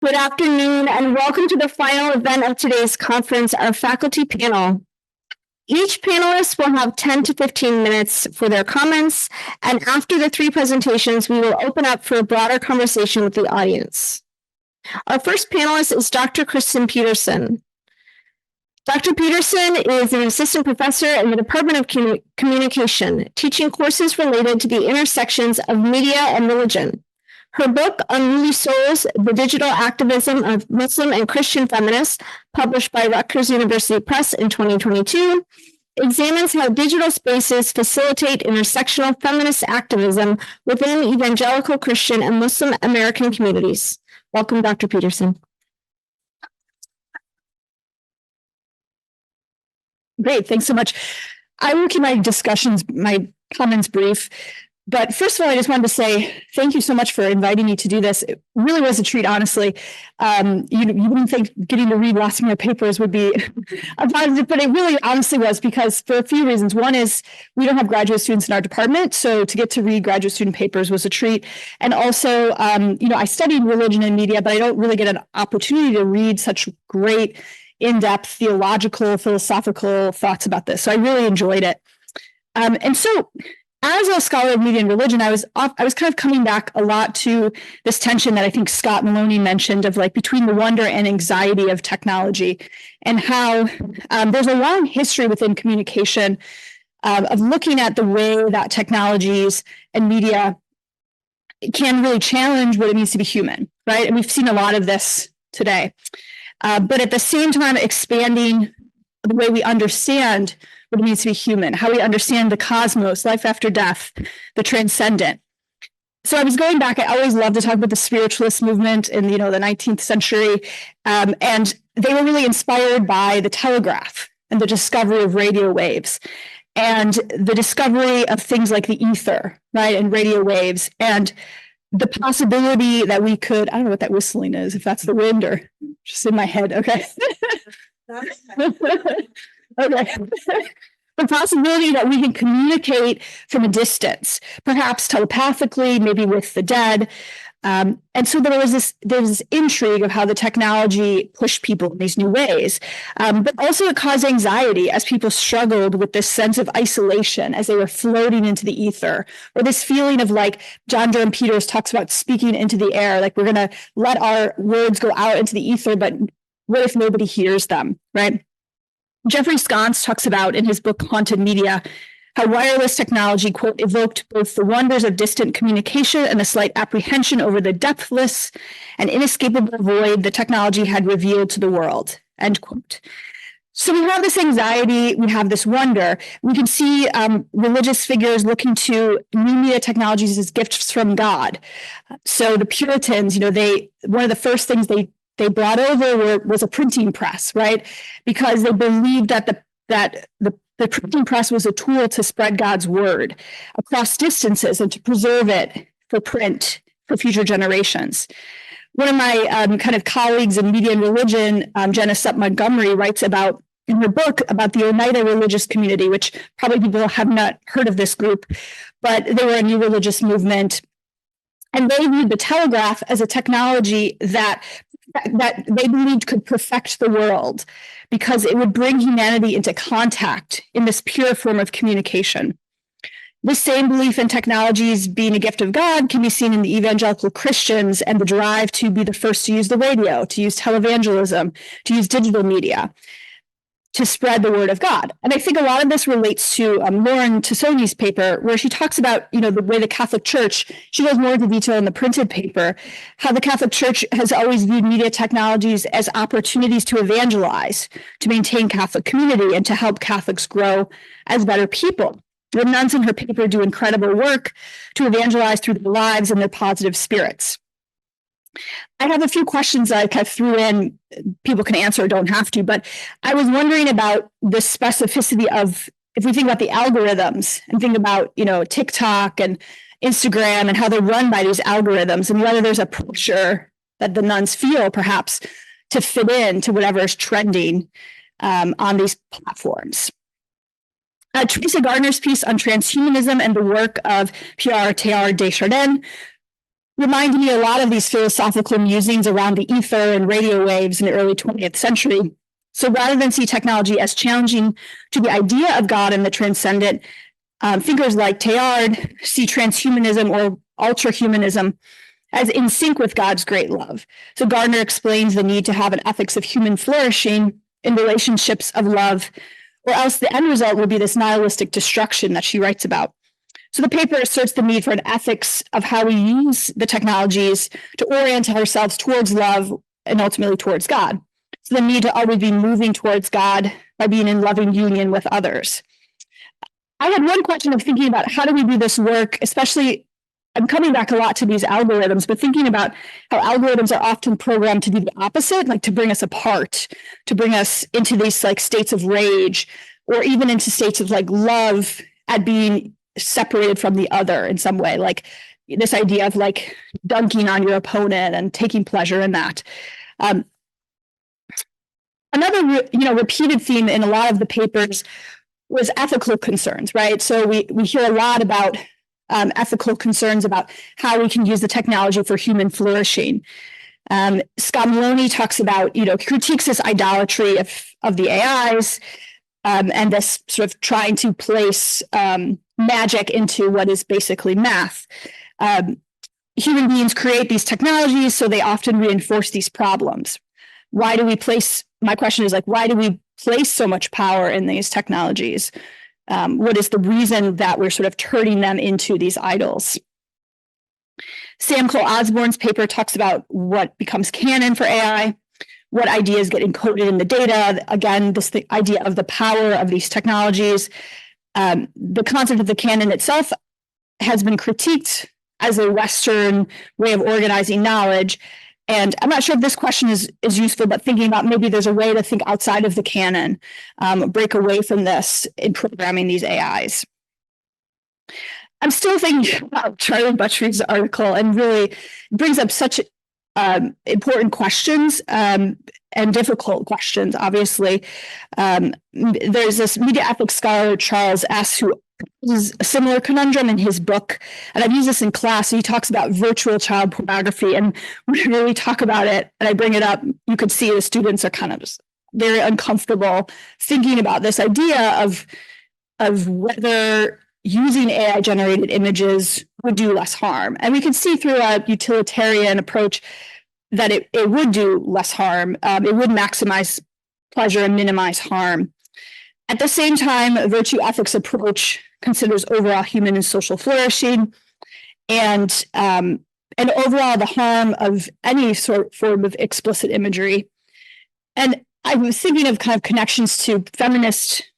Good afternoon and welcome to the final event of today's conference, our faculty panel. Each panelist will have 10 to 15 minutes for their comments, and after the three presentations, we will open up for a broader conversation with the audience. Our first panelist is Dr. Kristin Peterson. Dr. Peterson is an assistant professor in the Department of Communication, teaching courses related to the intersections of media and religion. Her book, Unruly Souls, The Digital Activism of Muslim and Christian Feminists, published by Rutgers University Press in 2022, examines how digital spaces facilitate intersectional feminist activism within evangelical Christian and Muslim American communities. Welcome, Dr. Peterson. Great, thanks so much. I will keep my comments brief. But first of all, I just wanted to say thank you so much for inviting me to do this. It really was a treat, honestly. You wouldn't think getting to read lots more papers would be a positive, but it really honestly was, because for a few reasons. One is we don't have graduate students in our department, so to get to read graduate student papers was a treat. And also, I studied religion and media, but I don't really get an opportunity to read such great, in-depth theological, philosophical thoughts about this. So I really enjoyed it. And so, as a scholar of media and religion, I was kind of coming back a lot to this tension that I think Scott Maloney mentioned of like between the wonder and anxiety of technology, and how there's a long history within communication of looking at the way that technologies and media can really challenge what it means to be human, right? And we've seen a lot of this today. But at the same time, expanding the way we understand what it means to be human, how we understand the cosmos, life after death, the transcendent. So I was going back, I always love to talk about the spiritualist movement in the 19th century. And they were really inspired by the telegraph and the discovery of radio waves and the discovery of things like the ether, right, and radio waves, and the possibility that we could, I don't know what that whistling is, if that's the wind or just in my head. Okay. Okay. The possibility that we can communicate from a distance, perhaps telepathically, maybe with the dead. And so there was this intrigue of how the technology pushed people in these new ways. But also it caused anxiety as people struggled with this sense of isolation as they were floating into the ether, or this feeling of like John Durham Peters talks about speaking into the air, like we're going to let our words go out into the ether, but what if nobody hears them, right? Jeffrey Sconce talks about in his book, Haunted Media, how wireless technology, quote, evoked both the wonders of distant communication and a slight apprehension over the depthless and inescapable void the technology had revealed to the world, end quote. So we have this anxiety, we have this wonder. We can see religious figures looking to new media technologies as gifts from God. So the Puritans, one of the first things they brought over was a printing press, right? Because they believed that the printing press was a tool to spread God's word across distances and to preserve it for print for future generations. One of my kind of colleagues in media and religion, Jenna Supp Montgomery, writes about in her book about the Oneida religious community, which probably people have not heard of this group, but they were a new religious movement. And they viewed the telegraph as a technology that they believed could perfect the world because it would bring humanity into contact in this pure form of communication. This same belief in technologies being a gift of God can be seen in the evangelical Christians and the drive to be the first to use the radio, to use televangelism, to use digital media, to spread the word of God. And I think a lot of this relates to Lauren Tassoni's paper, where she talks about, the way the Catholic Church, she goes more into detail in the printed paper, how the Catholic Church has always viewed media technologies as opportunities to evangelize, to maintain Catholic community, and to help Catholics grow as better people. The nuns in her paper do incredible work to evangelize through their lives and their positive spirits. I have a few questions I kind of threw in. People can answer or don't have to, but I was wondering about the specificity of, if we think about the algorithms and think about, TikTok and Instagram and how they're run by these algorithms, and whether there's a pressure that the nuns feel perhaps to fit in to whatever is trending on these platforms. Teresa Gardner's piece on transhumanism and the work of Pierre Teilhard de Chardin reminded me a lot of these philosophical musings around the ether and radio waves in the early 20th century. So rather than see technology as challenging to the idea of God and the transcendent, thinkers like Teilhard see transhumanism or ultrahumanism as in sync with God's great love. So Gardner explains the need to have an ethics of human flourishing in relationships of love, or else the end result will be this nihilistic destruction that she writes about. So the paper asserts the need for an ethics of how we use the technologies to orient ourselves towards love and ultimately towards God. So the need to always be moving towards God by being in loving union with others. I had one question of thinking about how do we do this work, especially I'm coming back a lot to these algorithms, but thinking about how algorithms are often programmed to do the opposite, like to bring us apart, to bring us into these like states of rage, or even into states of like love at being separated from the other in some way, like this idea of like dunking on your opponent and taking pleasure in that. Another, repeated theme in a lot of the papers was ethical concerns, right? So we hear a lot about ethical concerns about how we can use the technology for human flourishing. Scott Maloney talks about, critiques this idolatry of the AIs and this sort of trying to place magic into what is basically math. Human beings create these technologies, so they often reinforce these problems. My question is like, why do we place so much power in these technologies? What is the reason that we're sort of turning them into these idols? Sam Cole Osborne's paper talks about what becomes canon for AI, what ideas get encoded in the data. Again, the idea of the power of these technologies. The concept of the canon itself has been critiqued as a Western way of organizing knowledge. And I'm not sure if this question is useful, but thinking about maybe there's a way to think outside of the canon, break away from this in programming these AIs. I'm still thinking about Charlie Buttrey's article and really brings up such important questions and difficult questions, obviously. There's this media ethics scholar, Charles S., who uses a similar conundrum in his book, and I've used this in class. He talks about virtual child pornography, and when we talk about it, and I bring it up, you could see the students are kind of just very uncomfortable thinking about this idea of whether using AI-generated images would do less harm. And we can see through a utilitarian approach that it would do less harm. It would maximize pleasure and minimize harm. At the same time, a virtue ethics approach considers overall human and social flourishing and overall the harm of any form of explicit imagery. And I was thinking of kind of connections to feminist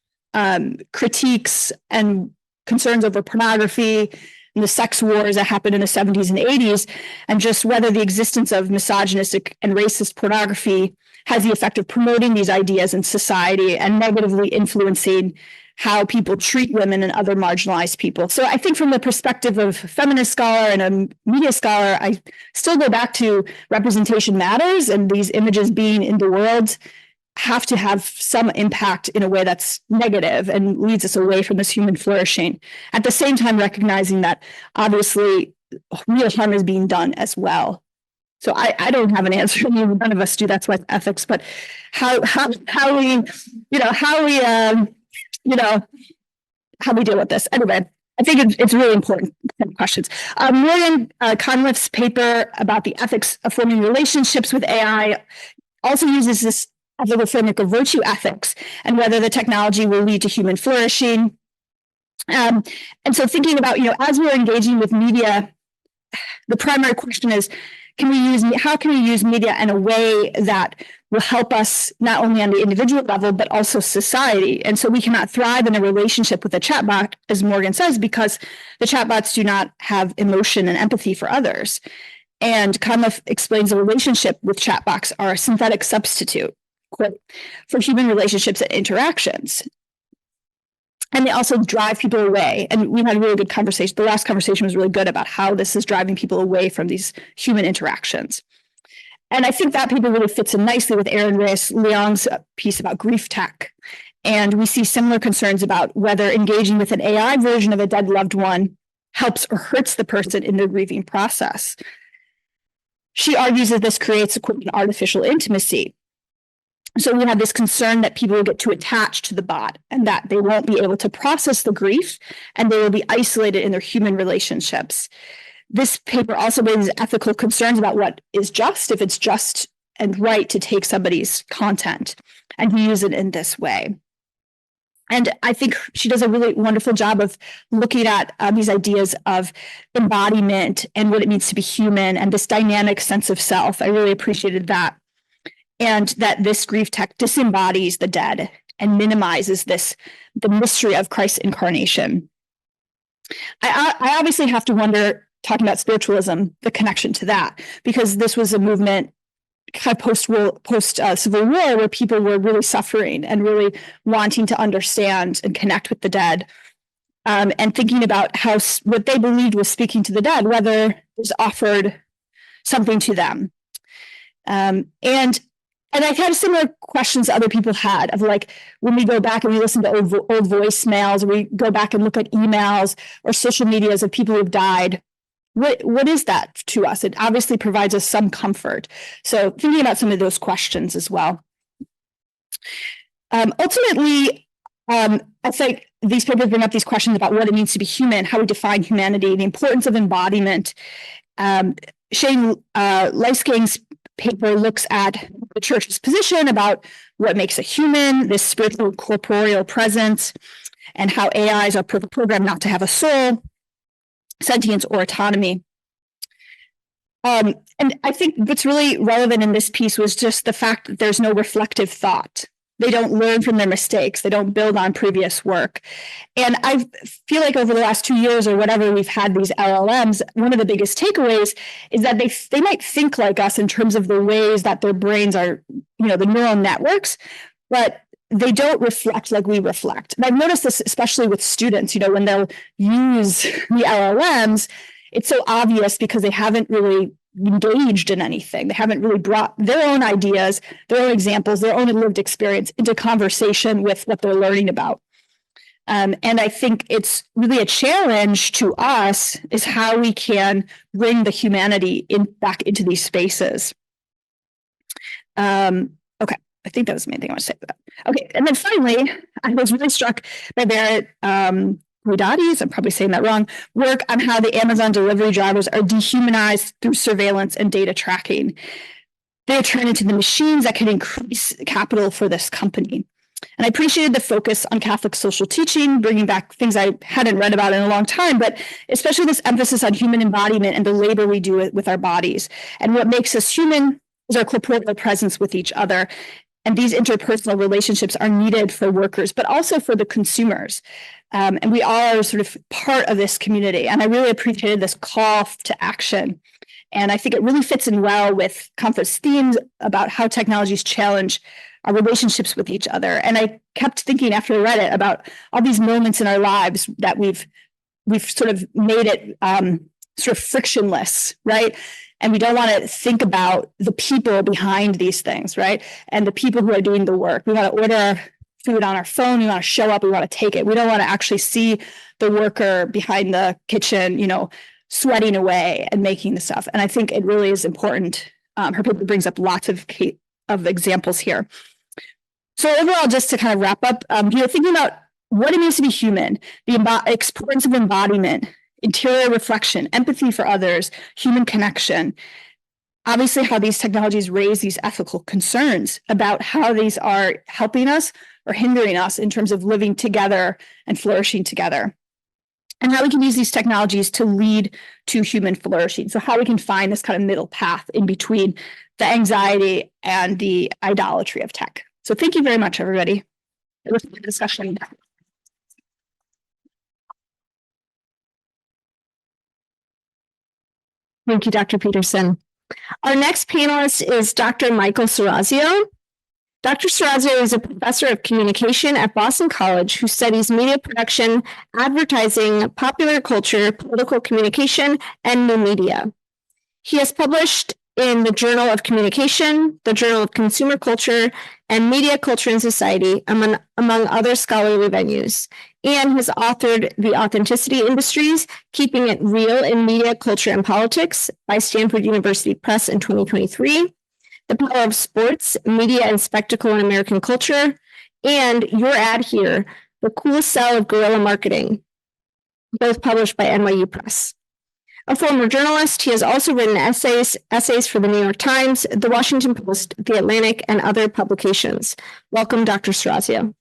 critiques and concerns over pornography and the sex wars that happened in the 70s and 80s, and just whether the existence of misogynistic and racist pornography has the effect of promoting these ideas in society and negatively influencing how people treat women and other marginalized people. So I think from the perspective of a feminist scholar and a media scholar, I still go back to representation matters, and these images being in the world have to have some impact in a way that's negative and leads us away from this human flourishing. At the same time, recognizing that obviously real harm is being done as well. So I don't have an answer. None of us do. That's why it's ethics. But how we deal with this. Anyway, I think it's really important questions. Morgan Conliff's paper about the ethics of forming relationships with AI also uses this ethical framework of virtue ethics and whether the technology will lead to human flourishing. And so thinking about, as we're engaging with media, the primary question is, how can we use media in a way that will help us not only on the individual level, but also society? And so we cannot thrive in a relationship with a chatbot, as Morgan says, because the chatbots do not have emotion and empathy for others. And Conliff explains the relationship with chatbots are a synthetic substitute, quote, for human relationships and interactions. And they also drive people away. And we had a really good conversation. The last conversation was really good about how this is driving people away from these human interactions. And I think that paper really fits in nicely with Aaron Reyes-Leong's piece about grief tech. And we see similar concerns about whether engaging with an AI version of a dead loved one helps or hurts the person in their grieving process. she argues that this creates an artificial intimacy. So we have this concern that people will get too attached to the bot and that they won't be able to process the grief and they will be isolated in their human relationships. This paper also raises ethical concerns about what is just, if it's just and right to take somebody's content and use it in this way. And I think she does a really wonderful job of looking at these ideas of embodiment and what it means to be human and this dynamic sense of self. I really appreciated that. And that this grief tech disembodies the dead and minimizes the mystery of Christ's incarnation. I obviously have to wonder, talking about spiritualism, the connection to that, because this was a movement kind of post-Civil War where people were really suffering and really wanting to understand and connect with the dead, and thinking about how what they believed was speaking to the dead, whether it was offered something to them. And I've had similar questions other people had of like, when we go back and we listen to old voicemails, or we go back and look at emails or social medias of people who've died, what is that to us? It obviously provides us some comfort. So thinking about some of those questions as well. Ultimately, I think these papers bring up these questions about what it means to be human, how we define humanity, the importance of embodiment. Shane Lysking's paper looks at the church's position about what makes a human, this spiritual corporeal presence, and how AIs are programmed not to have a soul, sentience, or autonomy. And I think what's really relevant in this piece was just the fact that there's no reflective thought. They don't learn from their mistakes. They don't build on previous work. And I feel like over the last 2 years or whatever we've had these LLMs, one of the biggest takeaways is that they might think like us in terms of the ways that their brains are, the neural networks, but they don't reflect like we reflect. And I've noticed this especially with students, when they'll use the LLMs, it's so obvious because they haven't really engaged in anything. They haven't really brought their own ideas, their own examples, their own lived experience into conversation with what they're learning about. And I think it's really a challenge to us is how we can bring the humanity back into these spaces. Okay, I think that was the main thing I want to say about that. Okay, and then finally, I was really struck by Barrett Guidati's, I'm probably saying that wrong, work on how the Amazon delivery drivers are dehumanized through surveillance and data tracking. They're turned into the machines that can increase capital for this company. And I appreciated the focus on Catholic social teaching, bringing back things I hadn't read about in a long time, but especially this emphasis on human embodiment and the labor we do with our bodies. And what makes us human is our corporeal presence with each other. And these interpersonal relationships are needed for workers, but also for the consumers. And we all are sort of part of this community. And I really appreciated this call to action. And I think it really fits in well with conference themes about how technologies challenge our relationships with each other. And I kept thinking after I read it about all these moments in our lives that we've sort of made it sort of frictionless, right? And we don't want to think about the people behind these things, right? And the people who are doing the work. We want to order food on our phone. We want to show up. We want to take it. We don't want to actually see the worker behind the kitchen, sweating away and making the stuff. And I think it really is important. Her paper brings up lots of examples here. So overall, just to kind of wrap up, thinking about what it means to be human, the importance of embodiment, interior reflection, empathy for others, human connection. Obviously, how these technologies raise these ethical concerns about how these are helping us or hindering us in terms of living together and flourishing together. And how we can use these technologies to lead to human flourishing. So how we can find this kind of middle path in between the anxiety and the idolatry of tech. So thank you very much, everybody. It was a good discussion. Thank you, Dr. Peterson. Our next panelist is Dr. Michael Serazio. Dr. Serazio is a professor of communication at Boston College who studies media production, advertising, popular culture, political communication, and new media. He has published in the Journal of Communication, the Journal of Consumer Culture, and Media Culture and Society, among other scholarly venues, and has authored The Authenticity Industries, Keeping It Real in Media, Culture, and Politics by Stanford University Press in 2023, The Power of Sports, Media, and Spectacle in American Culture, and your ad here, The Cool Sell of Guerrilla Marketing, both published by NYU Press. A former journalist, he has also written essays for the New York Times, the Washington Post, the Atlantic, and other publications. Welcome, Dr. Serazio.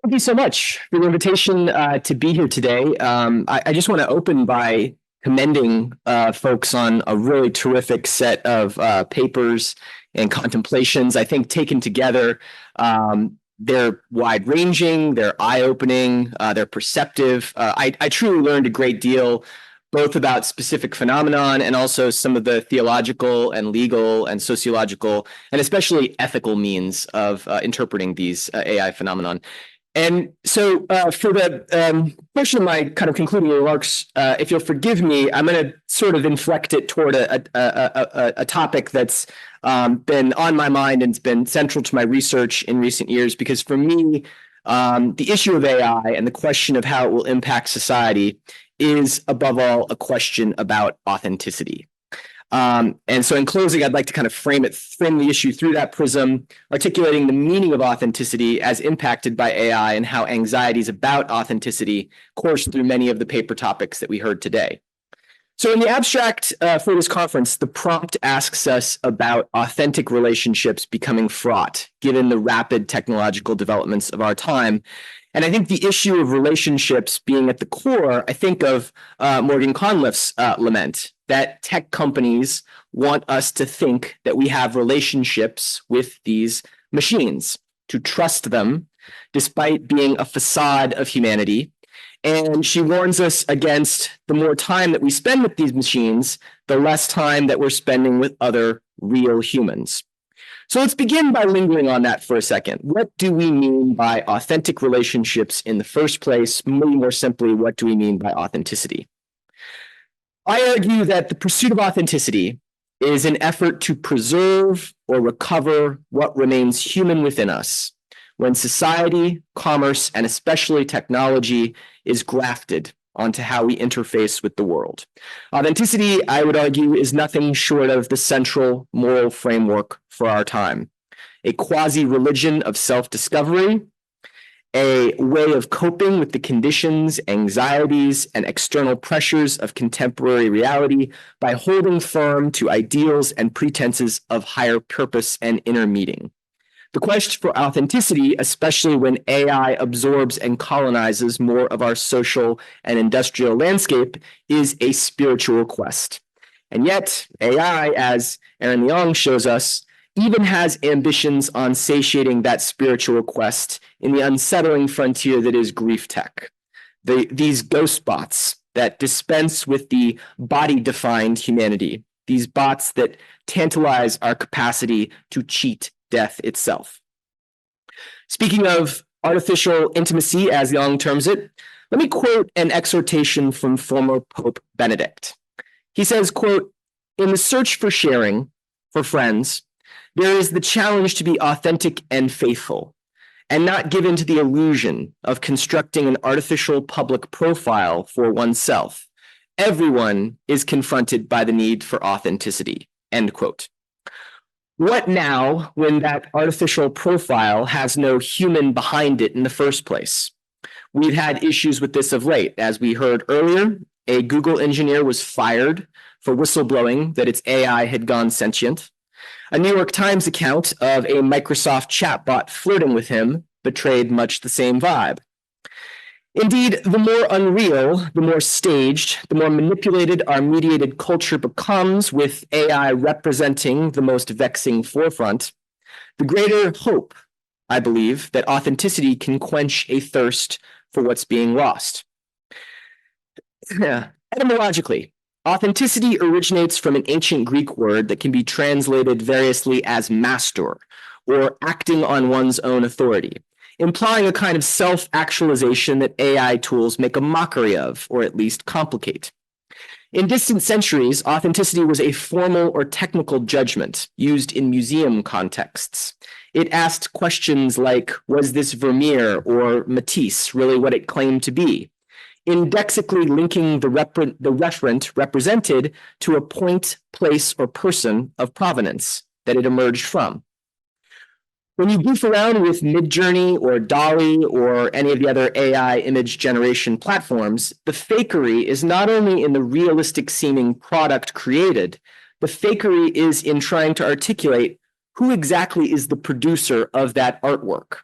Thank you so much for the invitation to be here today. I just want to open by commending folks on a really terrific set of papers and contemplations. I think taken together, they're wide-ranging, they're eye-opening, they're perceptive. I truly learned a great deal, both about specific phenomenon and also some of the theological and legal and sociological and especially ethical means of interpreting these AI phenomenon. And so for the portion of my kind of concluding remarks, if you'll forgive me, I'm going to sort of inflect it toward a topic that's been on my mind and it's been central to my research in recent years, because for me, the issue of AI and the question of how it will impact society is above all a question about authenticity. And so in closing, I'd like to kind of frame the issue through that prism, articulating the meaning of authenticity as impacted by AI and how anxieties about authenticity course through many of the paper topics that we heard today. So in the abstract for this conference, the prompt asks us about authentic relationships becoming fraught, given the rapid technological developments of our time. And I think the issue of relationships being at the core, I think of Morgan Conliff's lament, that tech companies want us to think that we have relationships with these machines, to trust them, despite being a facade of humanity. And she warns us against the more time that we spend with these machines, the less time that we're spending with other real humans. So let's begin by lingering on that for a second. What do we mean by authentic relationships in the first place? Maybe more simply, what do we mean by authenticity? I argue that the pursuit of authenticity is an effort to preserve or recover what remains human within us when society, commerce, and especially technology is grafted onto how we interface with the world. Authenticity, I would argue, is nothing short of the central moral framework for our time, a quasi-religion of self-discovery, a way of coping with the conditions, anxieties, and external pressures of contemporary reality by holding firm to ideals and pretenses of higher purpose and inner meaning. The quest for authenticity, especially when AI absorbs and colonizes more of our social and industrial landscape, is a spiritual quest. And yet, AI, as Aaron Leong shows us, even has ambitions on satiating that spiritual quest in the unsettling frontier that is grief tech. These ghost bots that dispense with the body-defined humanity, these bots that tantalize our capacity to cheat death itself. Speaking of artificial intimacy, as Leong terms it, let me quote an exhortation from former Pope Benedict. He says, quote, "In the search for sharing, for friends, there is the challenge to be authentic and faithful, and not given to the illusion of constructing an artificial public profile for oneself. Everyone is confronted by the need for authenticity," end quote. What now when that artificial profile has no human behind it in the first place? We've had issues with this of late. As we heard earlier, a Google engineer was fired for whistleblowing that its AI had gone sentient. A New York Times account of a Microsoft chatbot flirting with him betrayed much the same vibe. Indeed, the more unreal, the more staged, the more manipulated our mediated culture becomes, with AI representing the most vexing forefront, the greater hope, I believe, that authenticity can quench a thirst for what's being lost. Etymologically, authenticity originates from an ancient Greek word that can be translated variously as master, or acting on one's own authority, implying a kind of self-actualization that AI tools make a mockery of, or at least complicate. In distant centuries, authenticity was a formal or technical judgment used in museum contexts. It asked questions like, was this Vermeer or Matisse really what it claimed to be? Indexically linking the referent represented to a point, place, or person of provenance that it emerged from. When you goof around with Midjourney or DALL-E or any of the other AI image generation platforms, the fakery is not only in the realistic seeming product created, the fakery is in trying to articulate who exactly is the producer of that artwork.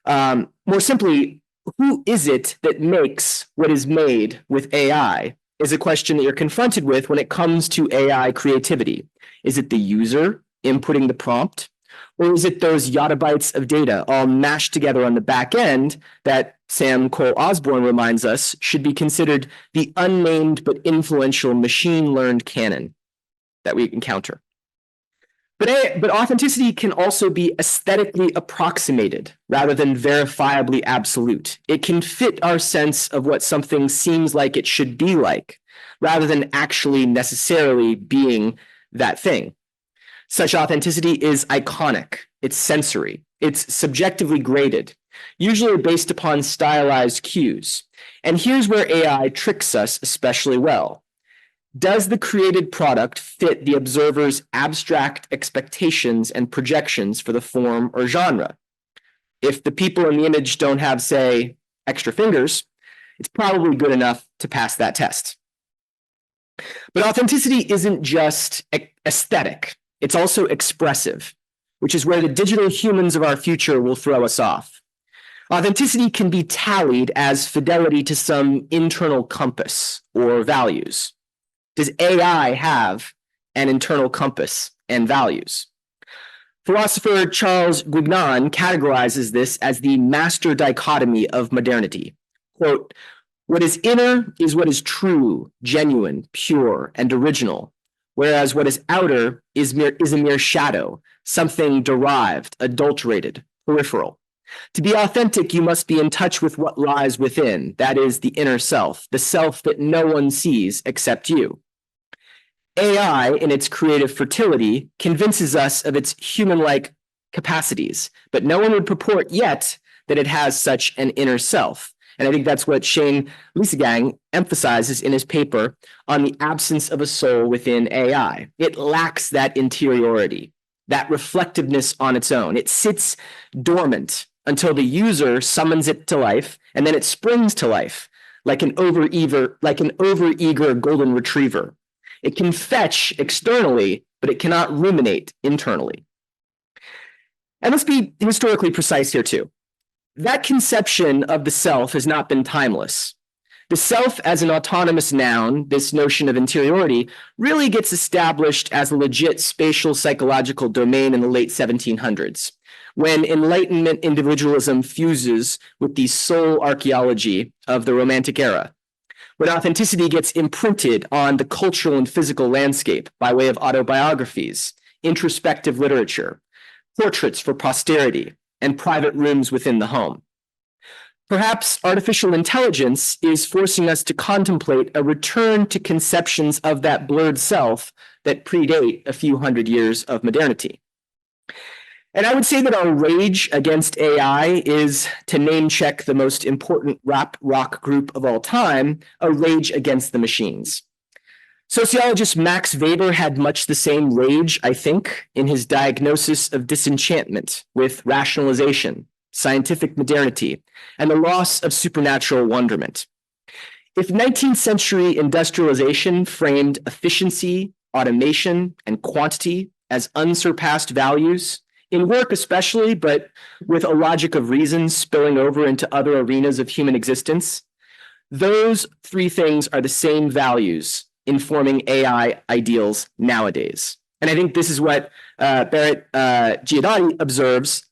More simply, who is it that makes what is made with AI is a question that you're confronted with when it comes to AI creativity. Is it the user inputting the prompt? Or is it those yottabytes of data all mashed together on the back end that Sam Cole-Osborne reminds us should be considered the unnamed but influential machine-learned canon that we encounter? But authenticity can also be aesthetically approximated rather than verifiably absolute. It can fit our sense of what something seems like it should be like, rather than actually necessarily being that thing. Such authenticity is iconic, it's sensory, it's subjectively graded, usually based upon stylized cues. And here's where AI tricks us especially well. Does the created product fit the observer's abstract expectations and projections for the form or genre? If the people in the image don't have, say, extra fingers, it's probably good enough to pass that test. But authenticity isn't just aesthetic. It's also expressive, which is where the digital humans of our future will throw us off. Authenticity can be tallied as fidelity to some internal compass or values. Does AI have an internal compass and values? Philosopher Charles Guignon categorizes this as the master dichotomy of modernity. Quote, what is inner is what is true, genuine, pure, and original, whereas what is outer is a mere shadow, something derived, adulterated, peripheral. To be authentic, you must be in touch with what lies within, that is, the inner self, the self that no one sees except you. AI, in its creative fertility, convinces us of its human-like capacities, but no one would purport yet that it has such an inner self. And I think that's what Shane Liesegang emphasizes in his paper on the absence of a soul within AI. It lacks that interiority, that reflectiveness on its own. It sits dormant until the user summons it to life, and then it springs to life like an overeager golden retriever. It can fetch externally, but it cannot ruminate internally. And let's be historically precise here too. That conception of the self has not been timeless. The self as an autonomous noun, this notion of interiority, really gets established as a legit spatial psychological domain in the late 1700s, when Enlightenment individualism fuses with the soul archaeology of the Romantic era, when authenticity gets imprinted on the cultural and physical landscape by way of autobiographies, introspective literature, portraits for posterity, and private rooms within the home. Perhaps artificial intelligence is forcing us to contemplate a return to conceptions of that blurred self that predate a few hundred years of modernity. And I would say that our rage against AI is, to name check the most important rap rock group of all time, a rage against the machines. Sociologist Max Weber had much the same rage, I think, in his diagnosis of disenchantment with rationalization, scientific modernity, and the loss of supernatural wonderment. If 19th century industrialization framed efficiency, automation, and quantity as unsurpassed values, in work especially, but with a logic of reason spilling over into other arenas of human existence, those three things are the same values informing AI ideals nowadays. And I think this is what Barrett Giudice observes,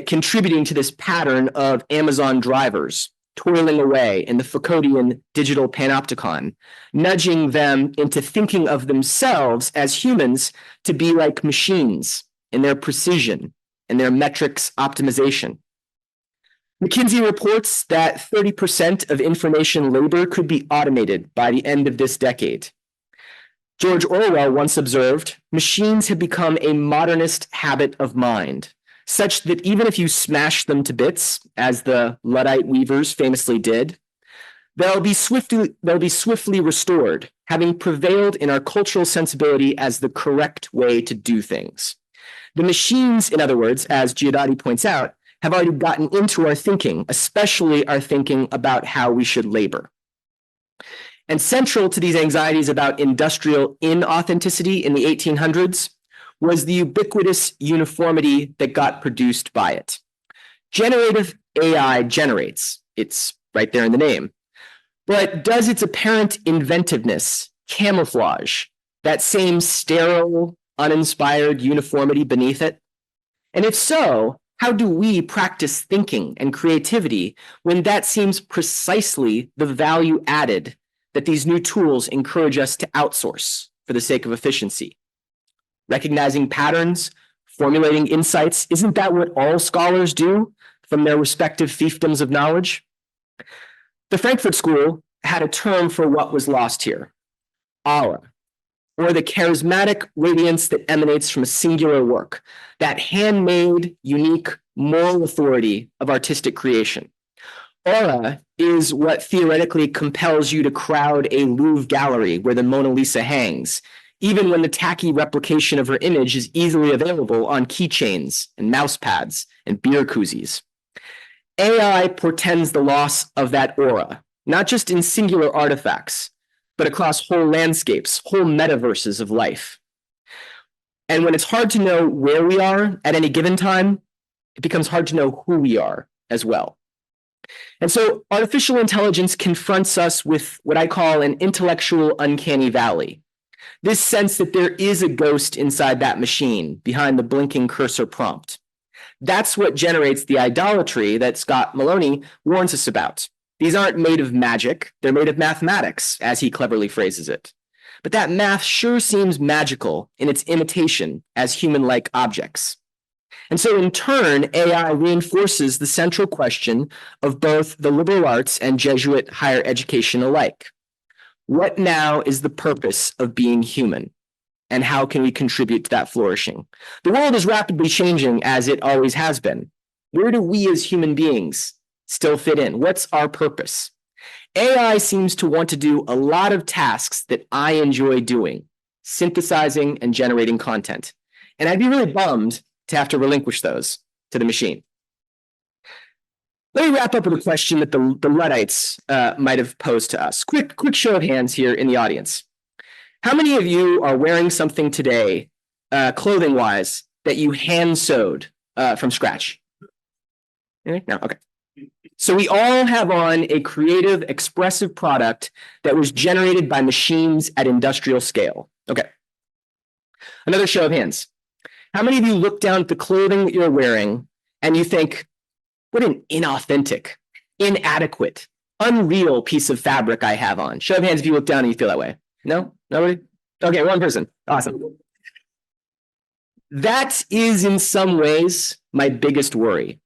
contributing to this pattern of Amazon drivers toiling away in the Foucauldian digital panopticon, nudging them into thinking of themselves as humans to be like machines in their precision and their metrics optimization. McKinsey reports that 30% of information labor could be automated by the end of this decade. George Orwell once observed, machines have become a modernist habit of mind, such that even if you smash them to bits, as the Luddite weavers famously did, they'll be swiftly restored, having prevailed in our cultural sensibility as the correct way to do things. The machines, in other words, as Giudotti points out, have already gotten into our thinking, especially our thinking about how we should labor. And central to these anxieties about industrial inauthenticity in the 1800s was the ubiquitous uniformity that got produced by it. Generative AI generates, it's right there in the name, but does its apparent inventiveness camouflage that same sterile, uninspired uniformity beneath it? And if so, how do we practice thinking and creativity when that seems precisely the value added that these new tools encourage us to outsource for the sake of efficiency? Recognizing patterns, formulating insights, isn't that what all scholars do from their respective fiefdoms of knowledge? The Frankfurt School had a term for what was lost here, aura, or the charismatic radiance that emanates from a singular work, that handmade, unique, moral authority of artistic creation. Aura is what theoretically compels you to crowd a Louvre gallery where the Mona Lisa hangs, even when the tacky replication of her image is easily available on keychains and mouse pads and beer koozies. AI portends the loss of that aura, not just in singular artifacts, but across whole landscapes, whole metaverses of life. And when it's hard to know where we are at any given time, it becomes hard to know who we are as well. And so artificial intelligence confronts us with what I call an intellectual uncanny valley. This sense that there is a ghost inside that machine behind the blinking cursor prompt. That's what generates the idolatry that Scott Maloney warns us about. These aren't made of magic, they're made of mathematics, as he cleverly phrases it. But that math sure seems magical in its imitation as human-like objects. And so in turn, AI reinforces the central question of both the liberal arts and Jesuit higher education alike. What now is the purpose of being human? And how can we contribute to that flourishing? The world is rapidly changing as it always has been. Where do we as human beings still fit in? What's our purpose? AI seems to want to do a lot of tasks that I enjoy doing, synthesizing and generating content. And I'd be really bummed to have to relinquish those to the machine. Let me wrap up with a question that the Luddites might have posed to us. Quick show of hands here in the audience. How many of you are wearing something today, clothing-wise, that you hand-sewed from scratch? No? Okay. So we all have on a creative, expressive product that was generated by machines at industrial scale. Okay. Another show of hands. How many of you look down at the clothing that you're wearing and you think, what an inauthentic, inadequate, unreal piece of fabric I have on? Show of hands if you look down and you feel that way. No? Nobody? Okay, one person. Awesome. That is in some ways my biggest worry.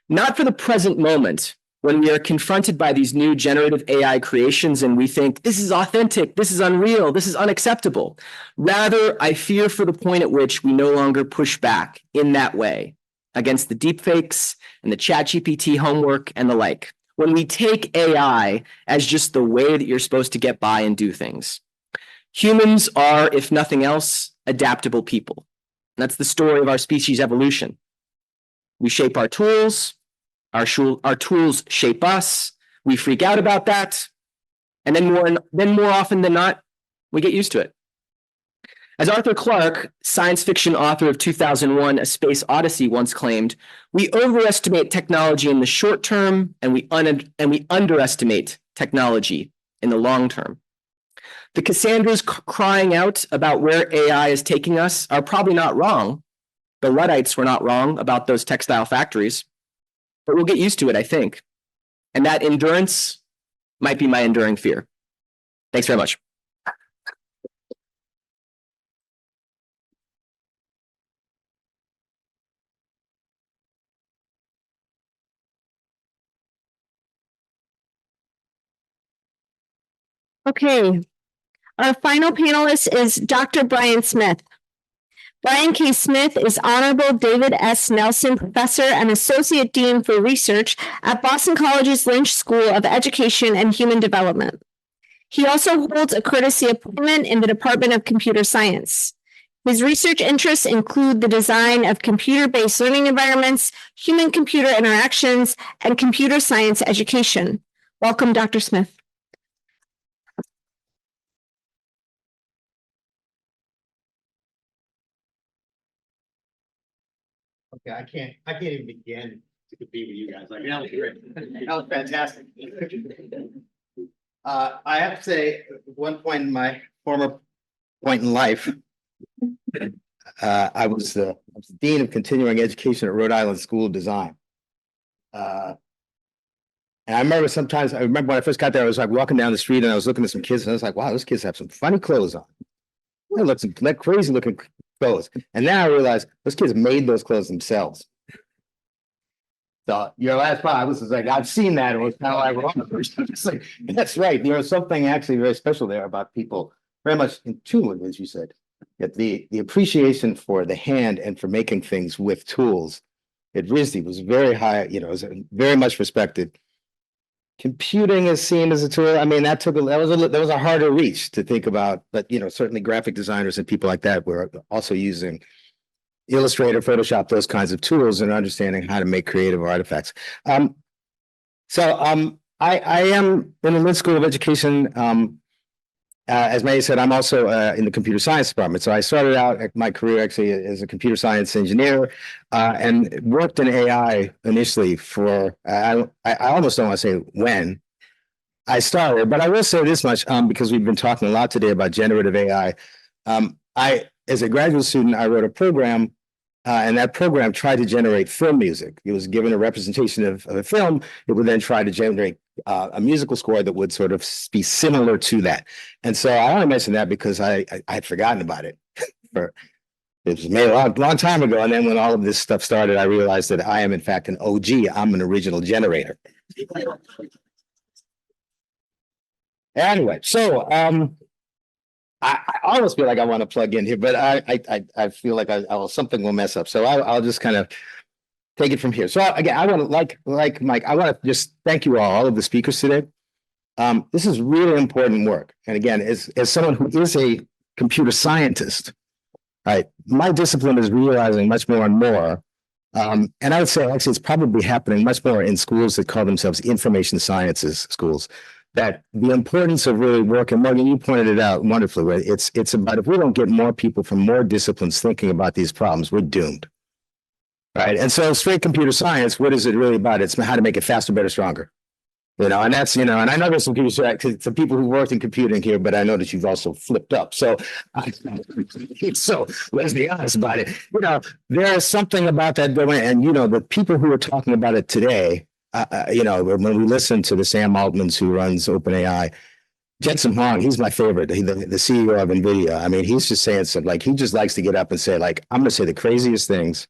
Not for the present moment, when we are confronted by these new generative AI creations and we think, this is authentic, this is unreal, this is unacceptable. Rather, I fear for the point at which we no longer push back in that way against the deepfakes and the ChatGPT homework and the like, when we take AI as just the way that you're supposed to get by and do things. Humans are, if nothing else, adaptable people. That's the story of our species' evolution. We shape our tools, our tools shape us, we freak out about that, and then more often than not, we get used to it. As Arthur Clarke, science fiction author of 2001, A Space Odyssey, once claimed, we overestimate technology in the short term and we underestimate technology in the long term. The Cassandras crying out about where AI is taking us are probably not wrong. The Luddites were not wrong about those textile factories, but we'll get used to it, I think. And that endurance might be my enduring fear. Thanks very much. Okay. Our final panelist is Dr. Brian Smith. Brian K. Smith is Honorable David S. Nelson Professor and Associate Dean for Research at Boston College's Lynch School of Education and Human Development. He also holds a courtesy appointment in the Department of Computer Science. His research interests include the design of computer-based learning environments, human-computer interactions, and computer science education. Welcome, Dr. Smith. Okay, I can't even begin to compete with you guys. Like, that was great. That was fantastic. I have to say, at one point in my former point in life, I was the Dean of Continuing Education at Rhode Island School of Design. And I remember when I first got there, I was like walking down the street and I was looking at some kids and I was like, wow, those kids have some funny clothes on. They look like crazy looking clothes. And then I realized those kids made those clothes themselves. So your last part, I was just like, I've seen that. It was kind of like, wrong. Just like, that's right. There's something actually very special there about people, very much intuitive, as you said. That the appreciation for the hand and for making things with tools at RISD was very high, it was very much respected. Computing is seen as a tool. I mean, that was a harder reach to think about, but certainly graphic designers and people like that were also using Illustrator, Photoshop, those kinds of tools and understanding how to make creative artifacts. I am in the Lynch School of Education. As May said, I'm also in the computer science department. So I started out my career actually as a computer science engineer and worked in AI initially for, I almost don't want to say when I started, but I will say this much because we've been talking a lot today about generative AI. As a graduate student, I wrote a program and that program tried to generate film music. It was given a representation of a film. It would then try to generate a musical score that would sort of be similar to that. And so I only mention that because I'd forgotten about it. It was made a long time ago. And then when all of this stuff started, I realized that I am in fact an OG. I'm an original generator. Anyway, so I almost feel like I want to plug in here, but I feel like something will mess up. So I'll just kind of take it from here. So again, I want to like Mike, I want to just thank you all of the speakers today. This is really important work. And again, as someone who is a computer scientist, right, my discipline is realizing much more and more. And I would say actually it's probably happening much more in schools that call themselves information sciences schools. That the importance of really working, Morgan, you pointed it out wonderfully, where it's about if we don't get more people from more disciplines thinking about these problems, we're doomed. Right. And so straight computer science, what is it really about? It's how to make it faster, better, stronger. And that's, and I know there's some people who worked in computing here, but I know that you've also flipped up. So, so let's be honest about it. There is something about that. And, the people who are talking about it today, when we listen to the Sam Altmans who runs OpenAI, Jensen Huang, he's my favorite, the CEO of NVIDIA. I mean, he's just saying something like, he just likes to get up and say, like, I'm going to say the craziest things.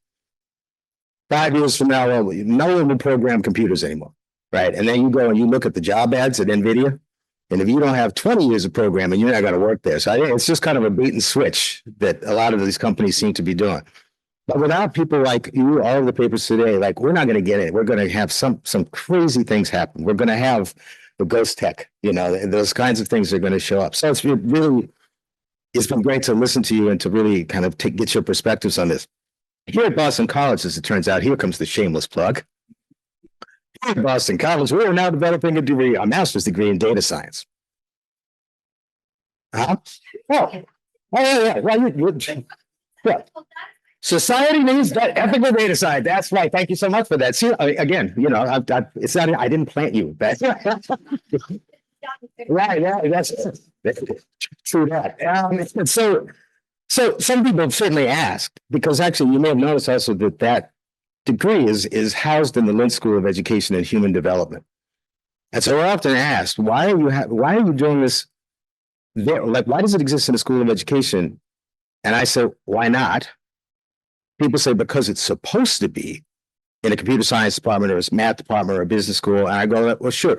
5 years from now, no one will program computers anymore, right? And then you go and you look at the job ads at NVIDIA, and if you don't have 20 years of programming, you're not going to work there. So I think it's just kind of a bait and switch that a lot of these companies seem to be doing. But without people like you, all of the papers today, like we're not going to get it. We're going to have some crazy things happen. We're going to have the ghost tech, those kinds of things are going to show up. So it's been great to listen to you and to really kind of get your perspectives on this. Here at Boston College, as it turns out, here comes the shameless plug. Here at Boston College, we are now developing a master's degree in data science. Yeah. Well, yeah. Society needs that ethical data side. That's right. Thank you so much for that. See, again, it's not. I didn't plant you. That's right. Yeah, that's true. That. And so some people certainly asked, because actually you may have noticed also that degree is housed in the Lynch School of Education and Human Development. And so we're often asked, why are you doing this there? Like, why does it exist in the School of Education? And I say, why not? People say, because it's supposed to be in a computer science department or a math department or a business school. And I go, well, sure.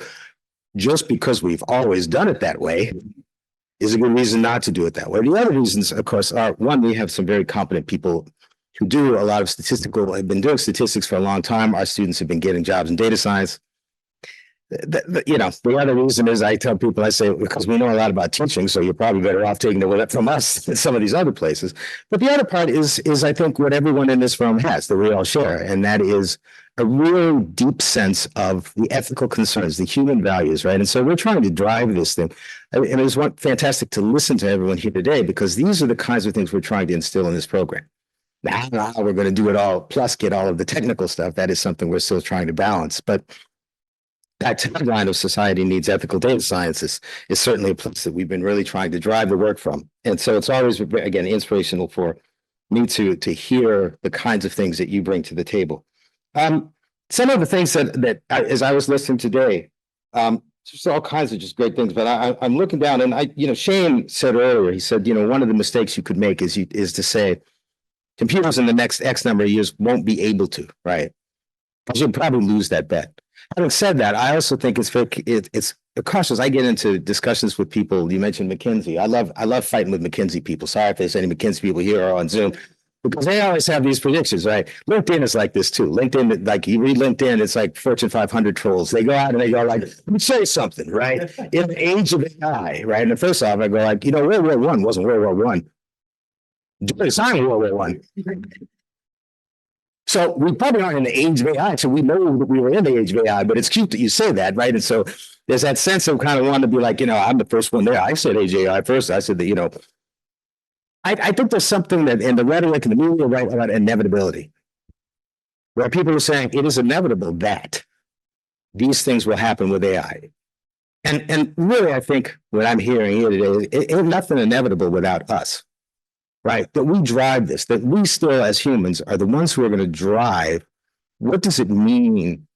just because we've always done it that way is a good reason not to do it that way. The other reasons, of course, are one, we have some very competent people who do a lot of have been doing statistics for a long time. Our students have been getting jobs in data science. The other reason is I tell people, I say, because we know a lot about teaching, so you're probably better off taking it from us than some of these other places. But the other part is I think what everyone in this room has, that we all share, and that is a real deep sense of the ethical concerns, the human values, right? And so we're trying to drive this thing. And it was fantastic to listen to everyone here today, because these are the kinds of things we're trying to instill in this program. Now, I don't know how we're going to do it all, plus get all of the technical stuff. That is something we're still trying to balance. But that tagline of society needs ethical data science is certainly a place that we've been really trying to drive the work from. And so it's always, again, inspirational for me to hear the kinds of things that you bring to the table. Some of the things that as I was listening today, just all kinds of just great things, but I'm looking down and Shane said earlier, he said, one of the mistakes you could make is to say computers in the next X number of years won't be able to, right? Because you'll probably lose that bet. Having said that, I also think it's cautious. I get into discussions with people. You mentioned McKinsey. I love fighting with McKinsey people. Sorry if there's any McKinsey people here or on Zoom, because they always have these predictions, right? LinkedIn is like this too. LinkedIn, like you read LinkedIn, it's like Fortune 500 trolls. They go out and they go like, let me say something, right? In the age of AI, right? And first off, I go like, World War I wasn't World War I. During World War I. So we probably aren't in the age of AI, so we know that we were in the age of AI, but it's cute that you say that, right? And so there's that sense of kind of wanting to be like, I'm the first one there. I said age of AI first. I said that, I think there's something that in the rhetoric and the media, right, about inevitability, where people are saying it is inevitable that these things will happen with AI. And really, I think what I'm hearing here today, it ain't nothing inevitable without us. Right, that we drive this, that we still as humans are the ones who are going to drive. What does it mean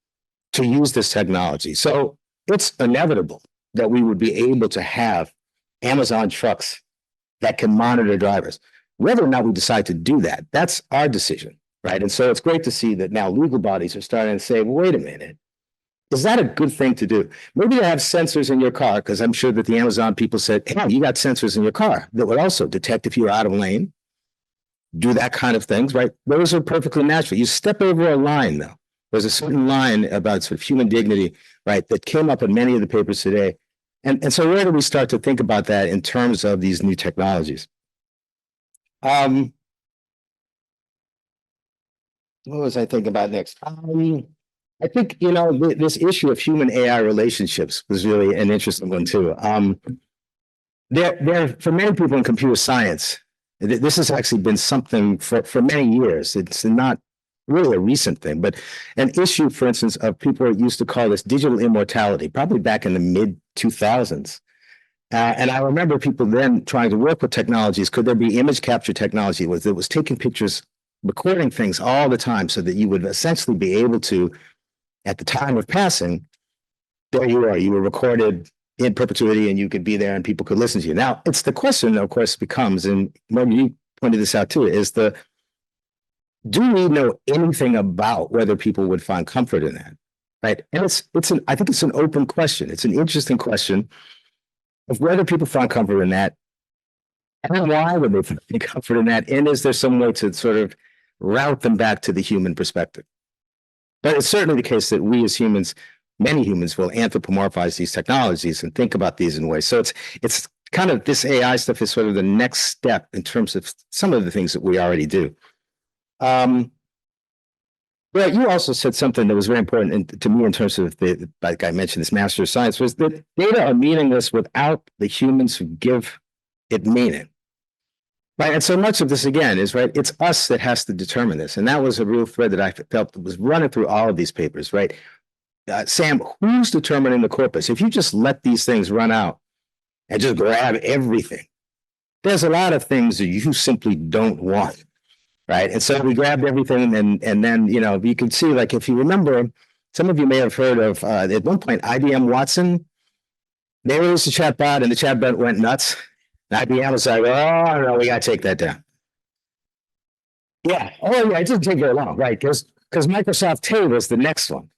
to use this technology? So it's inevitable that we would be able to have Amazon trucks that can monitor drivers. Whether or not we decide to do that, that's our decision, right? And so it's great to see that now legal bodies are starting to say, well, wait a minute, is that a good thing to do? Maybe you have sensors in your car, because I'm sure that the Amazon people said, hey, you got sensors in your car that would also detect if you're out of lane, do that kind of things, right? Those are perfectly natural. You step over a line, though. There's a certain line about sort of human dignity, right, that came up in many of the papers today. And so where do we start to think about that in terms of these new technologies? What was I thinking about next? I think, this issue of human AI relationships was really an interesting one too. There, for many people in computer science, this has actually been something for many years. It's not really a recent thing, but an issue, for instance, of people used to call this digital immortality, probably back in the mid 2000s. And I remember people then trying to work with technologies. Could there be image capture technology that was taking pictures, recording things all the time so that you would essentially be able to, at the time of passing, there you are, you were recorded in perpetuity and you could be there and people could listen to you. Now, it's the question, of course, becomes, and Morgan, you pointed this out too, is do we know anything about whether people would find comfort in that, right? And I think it's an open question. It's an interesting question of whether people find comfort in that, and why would they find comfort in that, and is there some way to sort of route them back to the human perspective? But it's certainly the case that we as humans, many humans, will anthropomorphize these technologies and think about these in ways. So it's kind of, this AI stuff is sort of the next step in terms of some of the things that we already do. But you also said something that was very important to me in terms of like I mentioned, this master of science, was that data are meaningless without the humans who give it meaning. Right. And so much of this, again, is right. It's us that has to determine this. And that was a real thread that I felt was running through all of these papers. Right. Sam, who's determining the corpus? If you just let these things run out and just grab everything, there's a lot of things that you simply don't want. Right. And so we grabbed everything. And then, you can see, like, if you remember, some of you may have heard of at one point, IBM Watson. They released a chatbot and the chatbot went nuts. IBM was like, oh, no, we got to take that down. Yeah. Oh, yeah. It doesn't take very long, right? Because Microsoft Tay was the next one.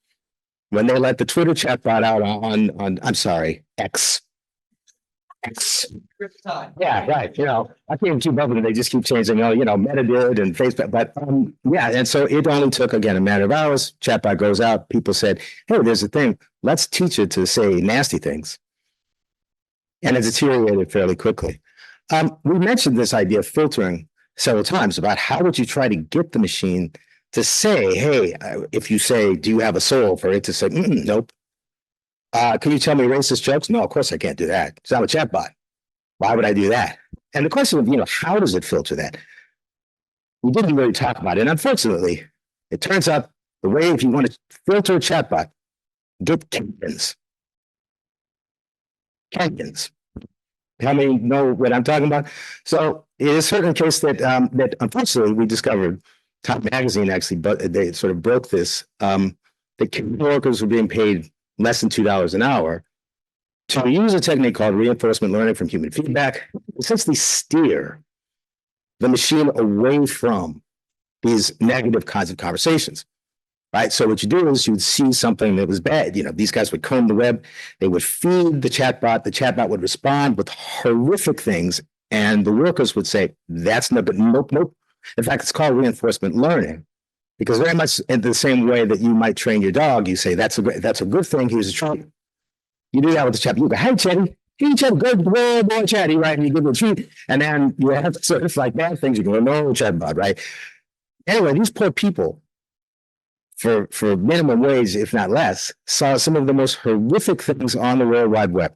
when they let the Twitter chatbot out on I'm sorry, X. Yeah, right. You know, I can't keep up with it. They just keep changing, Meta did and Facebook. But yeah, and so it only took, again, a matter of hours. Chatbot goes out. People said, hey, there's a thing. Let's teach it to say nasty things. And it deteriorated fairly quickly. We mentioned this idea of filtering several times about how would you try to get the machine to say, hey, if you say, do you have a soul, for it to say, nope. Can you tell me racist jokes? No, of course I can't do that. It's not a chatbot. Why would I do that? And the question of, how does it filter that? We didn't really talk about it. And unfortunately, it turns out the way, if you want to filter a chatbot, get Kenkins. Kenkins. How many know what I'm talking about? So it is certain case that that unfortunately we discovered, Time Magazine actually, but they sort of broke this, that workers were being paid less than $2 an hour to use a technique called reinforcement learning from human feedback, essentially steer the machine away from these negative kinds of conversations, right? So what you do is you'd see something that was bad. These guys would comb the web, they would feed the chatbot would respond with horrific things, and the workers would say, that's no, but nope. In fact, it's called reinforcement learning. Because very much in the same way that you might train your dog, you say, that's a good thing, here's a treat. You do that with the chatbot. You go, hey, Chatty, good boy, Chatty, right? And you give him a treat. And then you have sort of like bad things, you go, no, chatbot, right? Anyway, these poor people, for minimum wage, if not less, saw some of the most horrific things on the World Wide Web.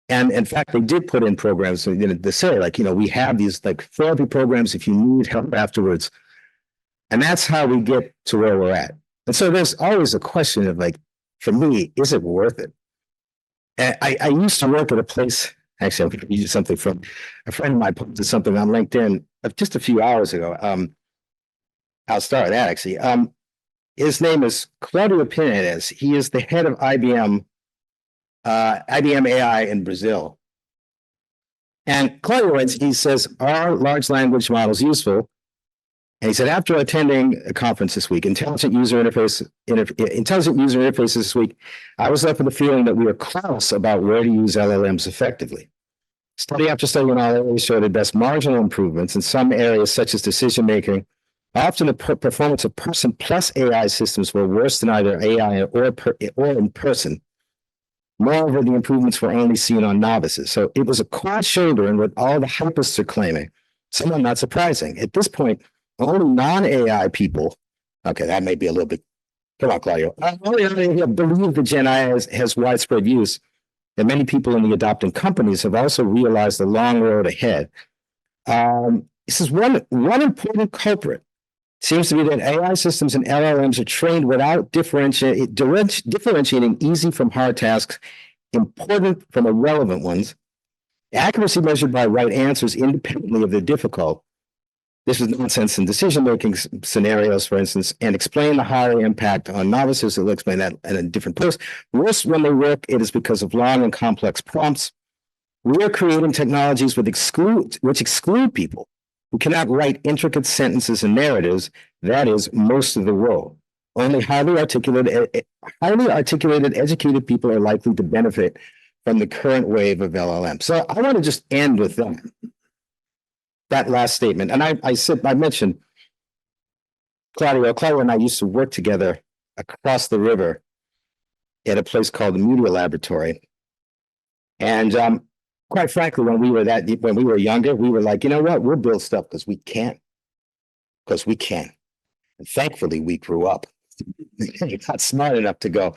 And in fact, they did put in programs to say, like, we have these like therapy programs if you need help afterwards. And that's how we get to where we're at. And so there's always a question of, like, for me, is it worth it? And I used to work at a place, actually, I'm going to read you something from a friend of mine posted something on LinkedIn just a few hours ago. I'll start with that, actually. His name is Claudio Pinedez. He is the head of IBM AI in Brazil. And Claudio, he says, are large language models useful? And he said, after attending a conference this week, intelligent user interfaces this week, I was left with the feeling that we are close about where to use LLMs effectively. Study after study in all areas showed at best marginal improvements in some areas, such as decision-making. Often the performance of person plus AI systems were worse than either AI or in person. Moreover, the improvements were only seen on novices. So it was a cold shoulder in what all the hypists are claiming. Somewhat not surprising. At this point, only non-AI people, okay, that may be a little bit, come on, Claudio. Only believe that Gen AI has widespread use, and many people in the adopting companies have also realized the long road ahead. This is one important culprit. Seems to be that AI systems and LLMs are trained without differentiating easy from hard tasks, important from irrelevant ones, accuracy measured by right answers independently of their difficult. This is nonsense in decision-making scenarios, for instance, and explain the higher impact on novices. We'll explain that in a different post. Worse, when they work, it is because of long and complex prompts. We are creating technologies which exclude people who cannot write intricate sentences and narratives. That is most of the world. Only highly articulated, educated people are likely to benefit from the current wave of LLM. So I want to just end with that last statement. And I mentioned Claudio and I used to work together across the river at a place called the Media Laboratory. And quite frankly, when we were younger, we were like, you know what, we'll build stuff because we can. And thankfully, we grew up. We got smart enough to go,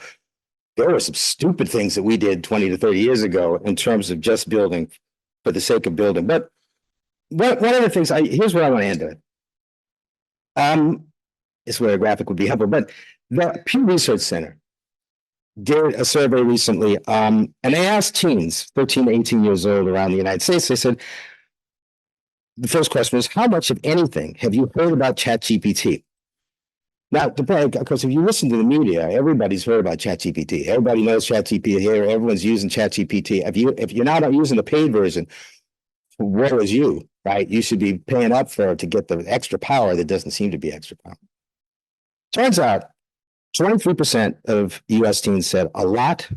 there were some stupid things that we did 20 to 30 years ago in terms of just building for the sake of building. But one of the things, here's what I want to end with. This is where a graphic would be helpful, but the Pew Research Center did a survey recently, and they asked teens, 13 to 18 years old around the United States. They said, the first question is, how much, if anything, have you heard about ChatGPT? Now, because if you listen to the media, everybody's heard about ChatGPT. Everybody knows ChatGPT here. Everyone's using ChatGPT. If you're not using the paid version, where is you, right? You should be paying up to get the extra power that doesn't seem to be extra power. Turns out 23% of US teens said a lot,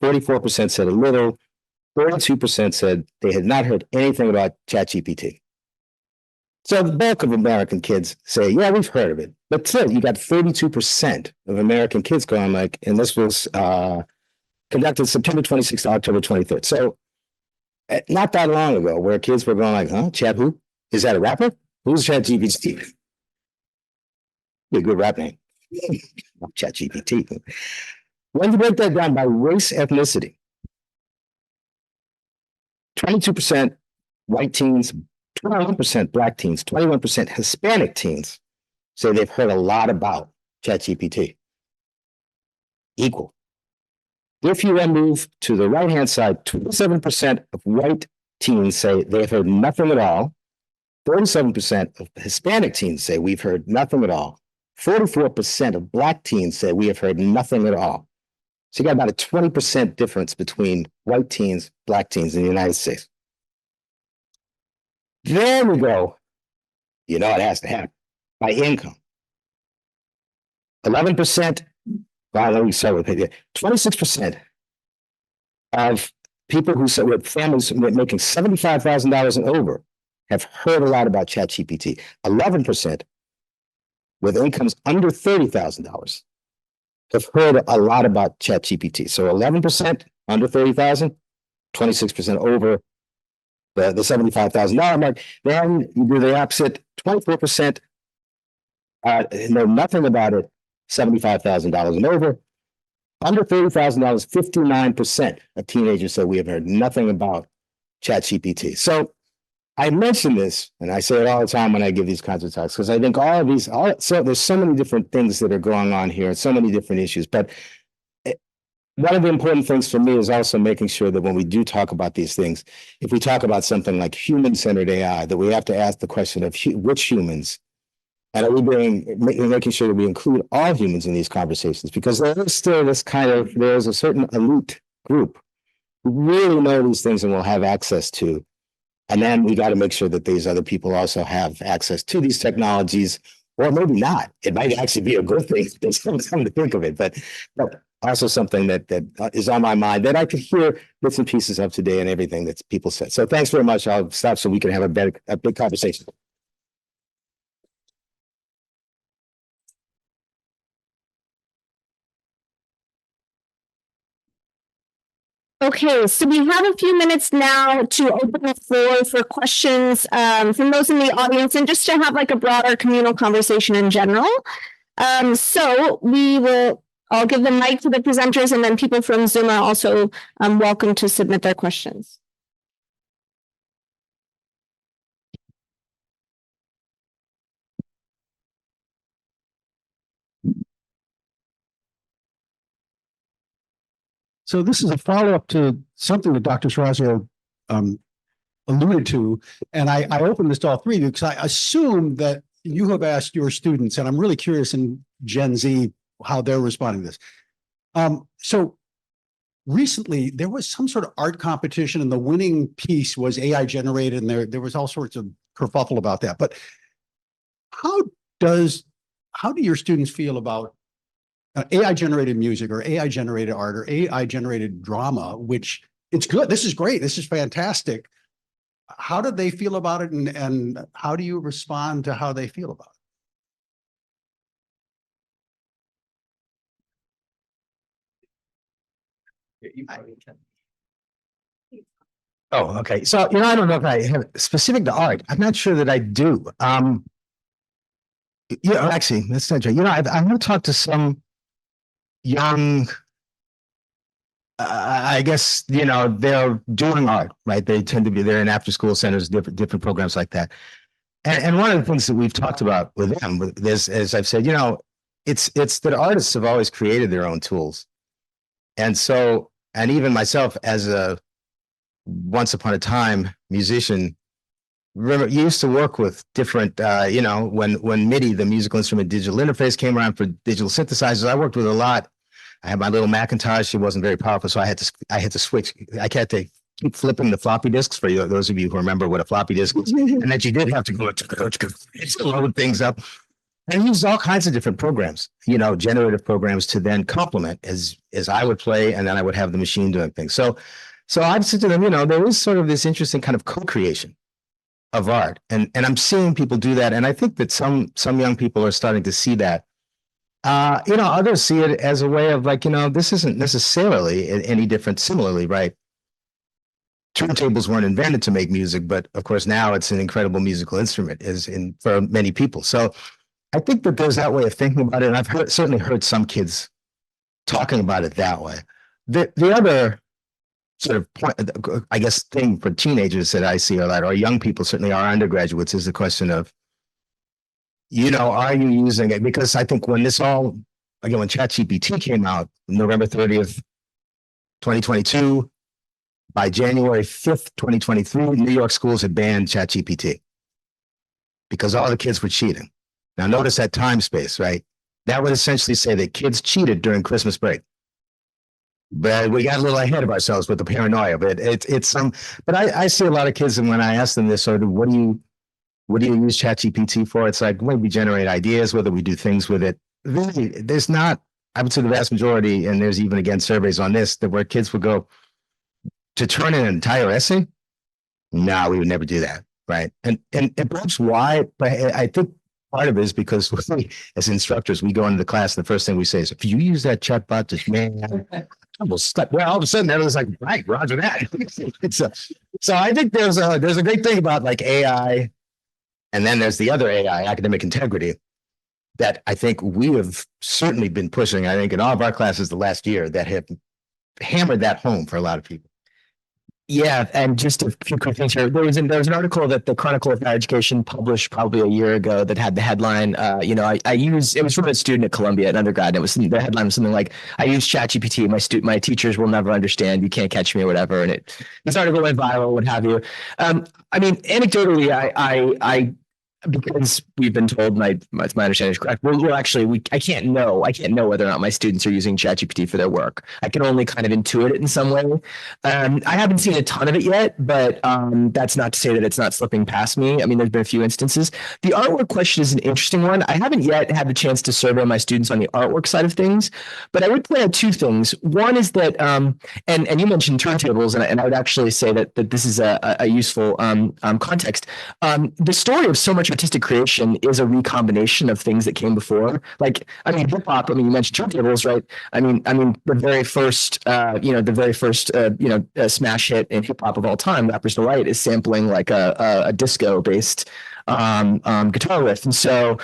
44% said a little, 32% said they had not heard anything about ChatGPT. So the bulk of American kids say, yeah, we've heard of it. But still, you got 32% of American kids going like, and this was conducted September 26th to October 23rd. So not that long ago, where kids were going like, huh, Chat who? Is that a rapper? Who's ChatGPT? Be a good rap name. ChatGPT. When you break that down by race, ethnicity, 22% white teens, 21% black teens, 21% Hispanic teens say they've heard a lot about ChatGPT. Equal. If you then move to the right-hand side, 27% of white teens say they've heard nothing at all. 37% of Hispanic teens say we've heard nothing at all. 44% of black teens say we have heard nothing at all. So you got about a 20% difference between white teens, black teens in the United States. Then we go, you know, it has to happen by income. 11%, well, let me start with it. 26% of people who say with families making $75,000 and over have heard a lot about ChatGPT. 11% with incomes under $30,000 have heard a lot about ChatGPT. So 11% under 30,000, 26% over the $75,000 mark. Then you do the opposite, 24% know nothing about it, $75,000 and over. Under $30,000, 59% of teenagers say we have heard nothing about ChatGPT. So I mention this, and I say it all the time when I give these kinds of talks, because I think all of these, so there's so many different things that are going on here, and so many different issues. But one of the important things for me is also making sure that when we do talk about these things, if we talk about something like human-centered AI, that we have to ask the question of which humans, and are we making sure that we include all humans in these conversations? Because there is still this kind of, there's a certain elite group who really know these things and will have access to. And then we got to make sure that these other people also have access to these technologies, or maybe not. It might actually be a good thing. There's something to think of it, but also something that is on my mind that I could hear bits and pieces of today and everything that people said. So thanks very much. I'll stop so we can have a big conversation. Okay, so we have a few minutes now to open the floor for questions from those in the audience and just to have like a broader communal conversation in general. So I'll give the mic to the presenters, and then people from Zoom are also welcome to submit their questions. So this is a follow-up to something that Dr. Serazio alluded to, and I opened this to all three of you because I assume that you have asked your students, and I'm really curious in Gen Z how they're responding to this. So recently there was some sort of art competition, and the winning piece was AI generated, and there was all sorts of kerfuffle about that. But how do your students feel about AI generated music or AI generated art or AI generated drama, which it's good. This is great. This is fantastic. How do they feel about it? And how do you respond to how they feel about it? Oh, okay. So, I don't know if I have specific to art. I'm not sure that I do. Actually, that's not true. I want to talk to some young, I guess, they're doing art, right? They tend to be, they're in after school centers, different programs like that. And one of the things that we've talked about with them is, as I've said, it's that artists have always created their own tools. And so, and even myself as a once upon a time musician, used to work with different, when MIDI, the musical instrument digital interface, came around for digital synthesizers, I worked with a lot. I had my little Macintosh. It wasn't very powerful, so I had to switch. I had to keep flipping the floppy disks for you, those of you who remember what a floppy disk is, and that you did have to go to load things up. And use all kinds of different programs, generative programs to then complement as I would play, and then I would have the machine doing things. So I've said to them, there is sort of this interesting kind of co-creation of art, and I'm seeing people do that, and I think that some young people are starting to see that. Others see it as a way of like, this isn't necessarily any different. Similarly, right? Turntables weren't invented to make music, but of course now it's an incredible musical instrument for many people. So I think that there's that way of thinking about it, and I've certainly heard some kids talking about it that way. The other sort of point, I guess, thing for teenagers that I see a lot, or young people, certainly our undergraduates, is the question of, are you using it? Because I think when when ChatGPT came out, November 30th, 2022, by January 5th, 2023, New York schools had banned ChatGPT because all the kids were cheating. Now, notice that time space, right? That would essentially say that kids cheated during Christmas break. But we got a little ahead of ourselves with the paranoia. But but I see a lot of kids, and when I ask them this, sort of, what do you use ChatGPT for? It's like, when we generate ideas, whether we do things with it. Really, there's not, I would say the vast majority, and there's even, again, surveys on this, that where kids would go, to turn in an entire essay? No, we would never do that, right? And perhaps why, but I think part of it is because we, as instructors, we go into the class and the first thing we say is, if you use that chatbot, just well, all of a sudden everyone's like, right, Roger that. So I think there's a great thing about like AI, and then there's the other AI, academic integrity, that I think we have certainly been pushing, I think, in all of our classes the last year, that have hammered that home for a lot of people. Yeah, and just a few quick things here. There was an article that the Chronicle of Higher Education published probably a year ago that had the headline. It was from a student at Columbia, an undergrad. And the headline was something like, "I use ChatGPT. My teachers will never understand. You can't catch me," or whatever. And this article went viral, what have you. Anecdotally, I because we've been told, my understanding is correct. I can't know whether or not my students are using ChatGPT for their work. I can only kind of intuit it in some way. I haven't seen a ton of it yet, but that's not to say that it's not slipping past me. There's been a few instances. The artwork question is an interesting one. I haven't yet had the chance to survey my students on the artwork side of things, but I would point out two things. One is that, and you mentioned turntables, and I would actually say that this is a useful context. The story of so much artistic creation is a recombination of things that came before. Like, hip hop. You mentioned turntables, right? The very first, smash hit in hip hop of all time, "Rapper's Delight," is sampling like a disco-based guitar riff, and so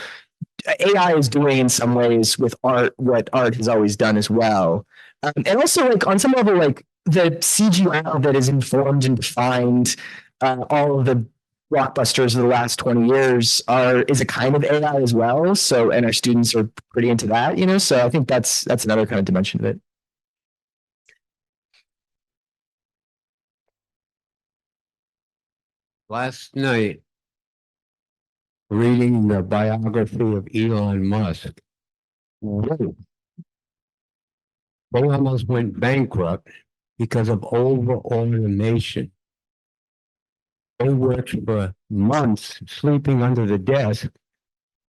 AI is doing in some ways with art what art has always done as well, and also like on some level, like the CGI that is informed and defined all of the blockbusters of the last 20 years is a kind of AI as well. So, and our students are pretty into that, so I think that's another kind of dimension of it. Last night, reading the biography of Elon Musk, they almost went bankrupt because of over-automation. They worked for months sleeping under the desk,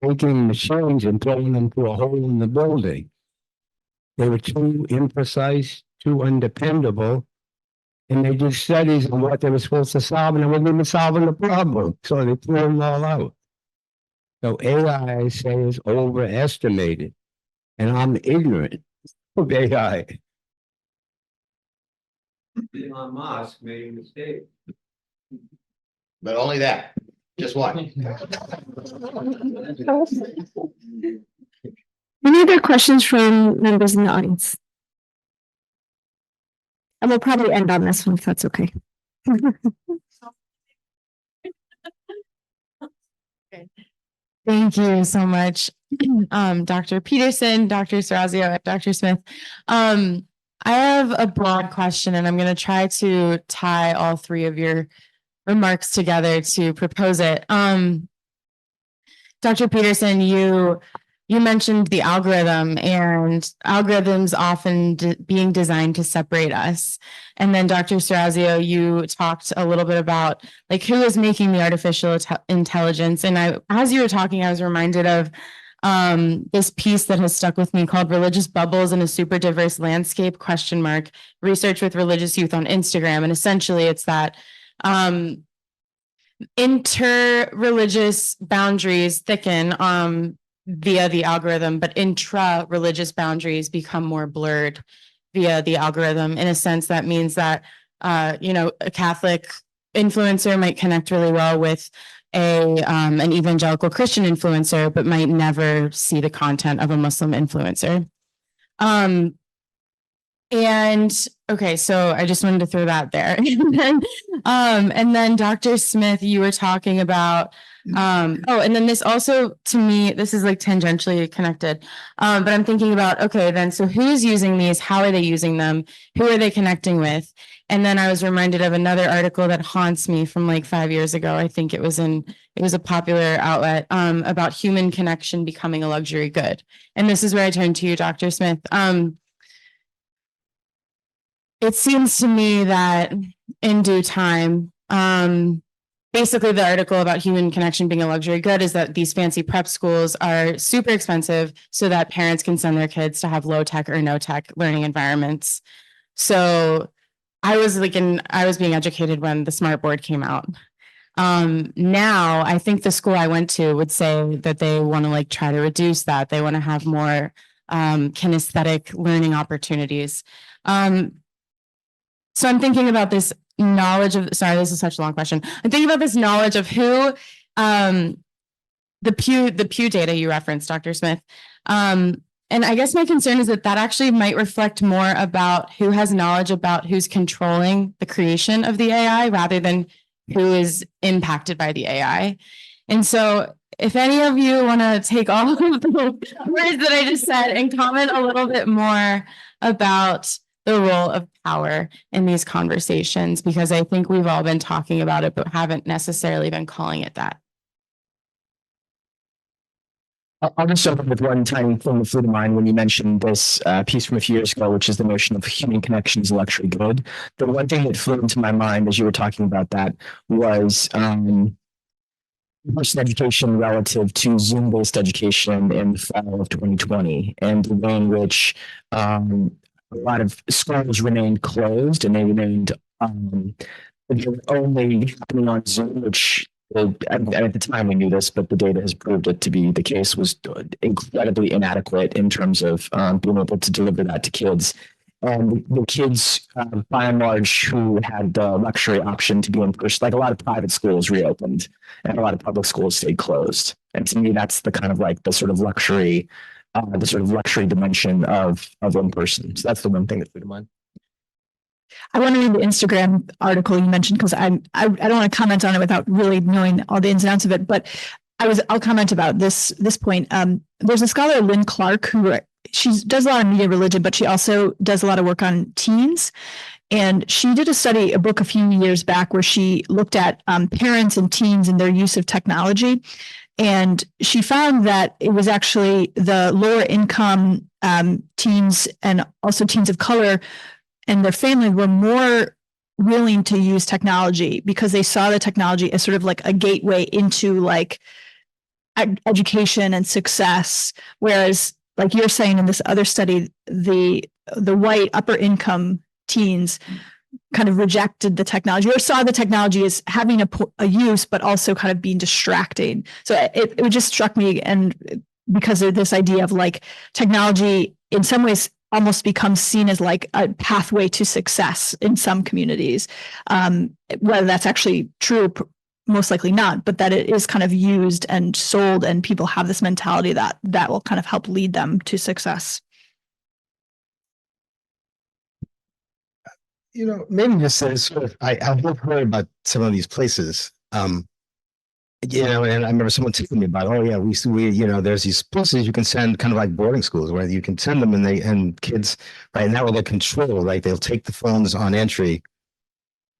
taking machines and throwing them through a hole in the building. They were too imprecise, too undependable, and they did studies on what they were supposed to solve, and they weren't even solving the problem, so they threw them all out. So AI, I say, is overestimated, and I'm ignorant of AI. Elon Musk made a mistake. But only that, just one. Any other questions from members in the audience? And we'll probably end on this one if that's okay. Thank you so much, Dr. Peterson, Dr. Serazio, and Dr. Smith. I have a broad question, and I'm going to try to tie all three of your remarks together to propose it. Dr. Peterson, you mentioned the algorithm and algorithms often being designed to separate us. And then Dr. Serazio, you talked a little bit about like who is making the artificial intelligence. And as you were talking, I was reminded of this piece that has stuck with me called Religious Bubbles in a Super Diverse Landscape, ? Research with religious youth on Instagram. And essentially it's that inter-religious boundaries thicken via the algorithm, but intra-religious boundaries become more blurred via the algorithm. In a sense, that means that a Catholic influencer might connect really well with an evangelical Christian influencer, but might never see the content of a Muslim influencer. And okay, so I just wanted to throw that there. And then Dr. Smith, you were talking about, and then this also, to me, this is like tangentially connected. But I'm thinking about, okay, then, so who's using these? How are they using them? Who are they connecting with? And then I was reminded of another article that haunts me from like 5 years ago. I think it was a popular outlet, about human connection becoming a luxury good. And this is where I turn to you, Dr. Smith. It seems to me that in due time, basically the article about human connection being a luxury good is that these fancy prep schools are super expensive so that parents can send their kids to have low tech or no tech learning environments. So I was being educated when the smart board came out. Now I think the school I went to would say that they want to like try to reduce that. They want to have more kinesthetic learning opportunities. So I'm thinking about this knowledge of, sorry, this is such a long question. I'm thinking about this knowledge of who, the Pew data you referenced, Dr. Smith. And I guess my concern is that actually might reflect more about who has knowledge about who's controlling the creation of the AI rather than who is impacted by the AI. And so if any of you want to take all of the words that I just said and comment a little bit more about the role of power in these conversations, because I think we've all been talking about it, but haven't necessarily been calling it that. I'll just open with one tiny thing that flew to mind when you mentioned this piece from a few years ago, which is the notion of human connection is a luxury good. The one thing that flew into my mind as you were talking about that was person education relative to Zoom-based education in the fall of 2020, and the way in which a lot of schools remained closed, and they remained only happening on Zoom, which at the time we knew this, but the data has proved it to be the case, was incredibly inadequate in terms of being able to deliver that to kids. And the kids, by and large, who had the luxury option to be in person, like a lot of private schools reopened and a lot of public schools stayed closed. And to me, that's the kind of like the sort of luxury dimension of in-person. So that's the one thing that flew to mind. I want to read the Instagram article you mentioned because I don't want to comment on it without really knowing all the ins and outs of it. But I'll comment about this point. There's a scholar, Lynn Clark, who she does a lot of media religion, but she also does a lot of work on teens. And she did a book a few years back where she looked at parents and teens and their use of technology. And she found that it was actually the lower income teens and also teens of color and their family were more willing to use technology because they saw the technology as sort of like a gateway into like education and success. Whereas, like you're saying in this other study, the white upper income teens kind of rejected the technology or saw the technology as having a use, but also kind of being distracting. So it just struck me, and because of this idea of like technology in some ways almost becomes seen as like a pathway to success in some communities, whether that's actually true, most likely not, but that it is kind of used and sold, and people have this mentality that will kind of help lead them to success. You know, maybe just as sort of, I have heard about some of these places, and I remember someone telling me about, oh yeah, we there's these places you can send, kind of like boarding schools, where you can send them and kids, right, and that will control, right, they'll take the phones on entry,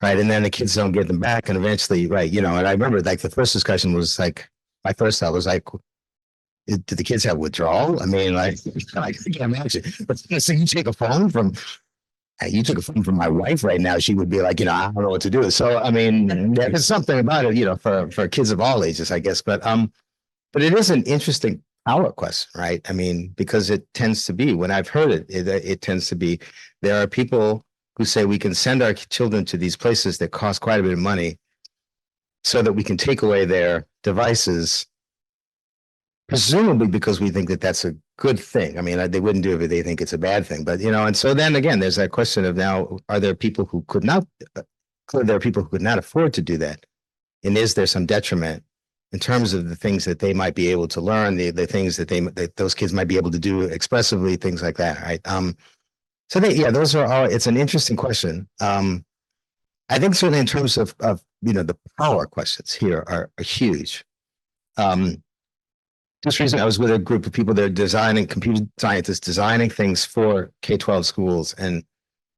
right, and then the kids don't get them back, and eventually, right, and I remember like the first discussion was like, my first thought was like, did the kids have withdrawal? I mean, like, I can't imagine. But so you take a phone from. You took a phone from my wife right now, she would be like, I don't know what to do. So, I mean, there's something about it, for kids of all ages, I guess. But it is an interesting power question, right? I mean, because it tends to be, when I've heard it, it tends to be, there are people who say we can send our children to these places that cost quite a bit of money so that we can take away their devices, presumably because we think that that's a good thing. I mean, they wouldn't do it if they think it's a bad thing, but and so then again, there's that question of now, are there people who could not afford to do that? And is there some detriment in terms of the things that they might be able to learn, the things that those kids might be able to do expressively, things like that, right? So those are all. It's an interesting question. I think certainly in terms of the power questions here are huge. Just recently, I was with a group of people that are designing, computer scientists designing things for K-12 schools, and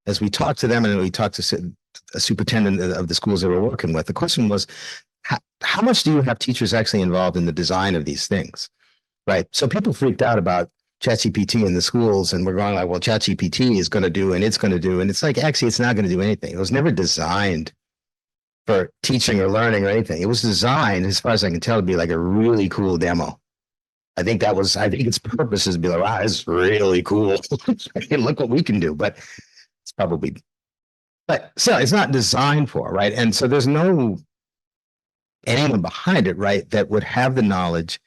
as we talked to them and we talked to a superintendent of the schools they were working with, the question was, how much do you have teachers actually involved in the design of these things, right? So people freaked out about ChatGPT in the schools, and we're going like, well, ChatGPT is going to do, and it's going to do, and it's like, actually, it's not going to do anything. It was never designed for teaching or learning or anything. It was designed, as far as I can tell, to be like a really cool demo. I think its purpose is to be like, wow, it's really cool. Look what we can do, but so it's not designed for, right? And so there's no anyone behind it, right, that would have the knowledge.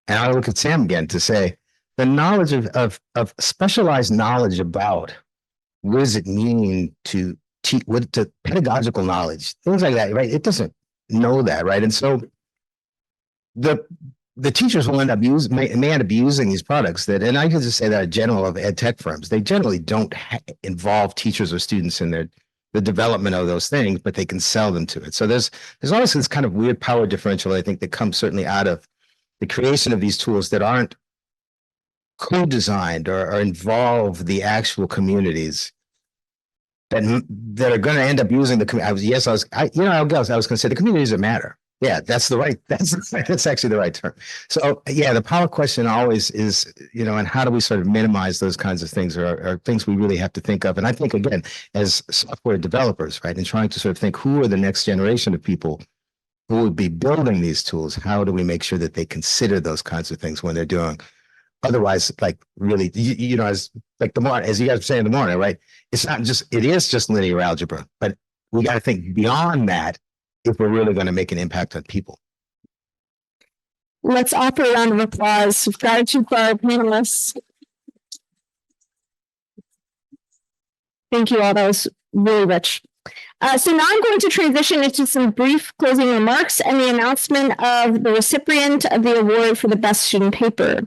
And I look at Sam again to say the knowledge of specialized knowledge about what does it mean to teach, what the pedagogical knowledge, things like that, right? It doesn't know that, right? And so the teachers will end up may end up using these products and I can just say that in general of ed tech firms, they generally don't involve teachers or students in the development of those things, but they can sell them to it. So there's always this kind of weird power differential, I think, that comes certainly out of the creation of these tools that aren't co-designed or involve the actual communities that are going to end up using the community. I was going to say the communities that matter. Yeah, that's actually the right term. So the power question always is, and how do we sort of minimize those kinds of things are things we really have to think of. And I think, again, as software developers, right, and trying to sort of think who are the next generation of people who would be building these tools, how do we make sure that they consider those kinds of things when they're doing? Otherwise, like really, as you guys were saying in the morning, right, it is just linear algebra, but we got to think beyond that if we're really going to make an impact on people. Let's offer a round of applause of gratitude for our panelists. Thank you all. That was really rich. So now I'm going to transition into some brief closing remarks and the announcement of the recipient of the award for the best student paper.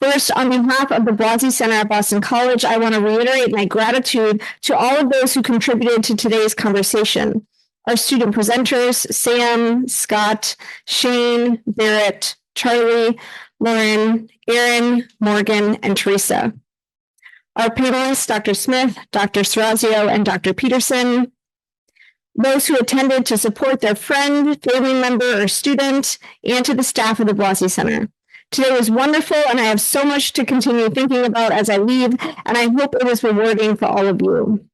First, on behalf of the Blasey Center at Boston College, I want to reiterate my gratitude to all of those who contributed to today's conversation. Our student presenters, Sam, Scott, Shane, Barrett, Charlie, Lauren, Aaron, Morgan, and Teresa. Our panelists, Dr. Smith, Dr. Serazio, and Dr. Peterson. Those who attended to support their friend, family member, or student, and to the staff of the Blasey Center. Today was wonderful, and I have so much to continue thinking about as I leave, and I hope it was rewarding for all of you.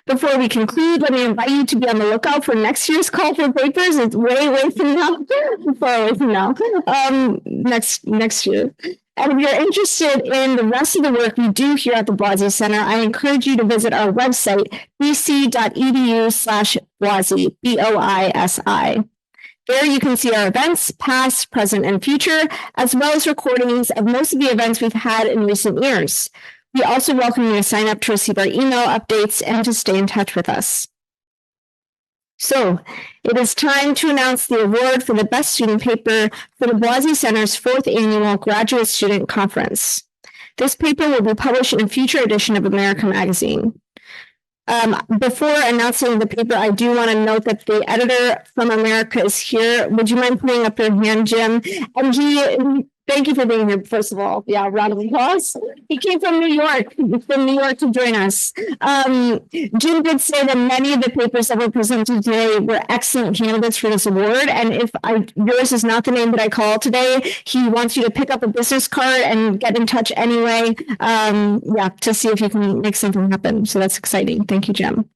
Before we conclude, let me invite you to be on the lookout for next year's call for papers. It's way from now, far away from now, next year. And if you're interested in the rest of the work we do here at the Blasey Center, I encourage you to visit our website, bc.edu/Blasey, BOISI. There you can see our events, past, present, and future, as well as recordings of most of the events we've had in recent years. We also welcome you to sign up to receive our email updates and to stay in touch with us. So it is time to announce the award for the best student paper for the Blasey Center's 4th annual Graduate Student Conference. This paper will be published in a future edition of America Magazine. Before announcing the paper, I do want to note that the editor from America is here. Would you mind putting up your hand, Jim? And thank you for being here, first of all. Yeah, round of applause. He came from New York to join us. Jim did say that many of the papers that were presented today were excellent candidates for this award. And if yours is not the name that I call today, he wants you to pick up a business card and get in touch anyway. To see if you can make something happen. So that's exciting. Thank you, Jim.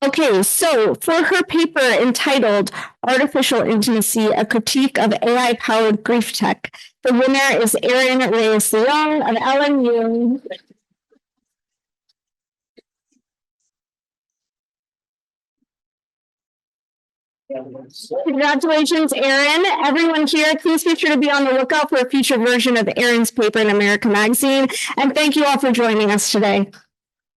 Okay, so for her paper entitled Artificial Intimacy, a Critique of AI-Powered Grief Tech, the winner is Erin Reyes-Leon of LMU. Congratulations, Erin. Everyone here, please be sure to be on the lookout for a future version of Erin's paper in America Magazine. And thank you all for joining us today.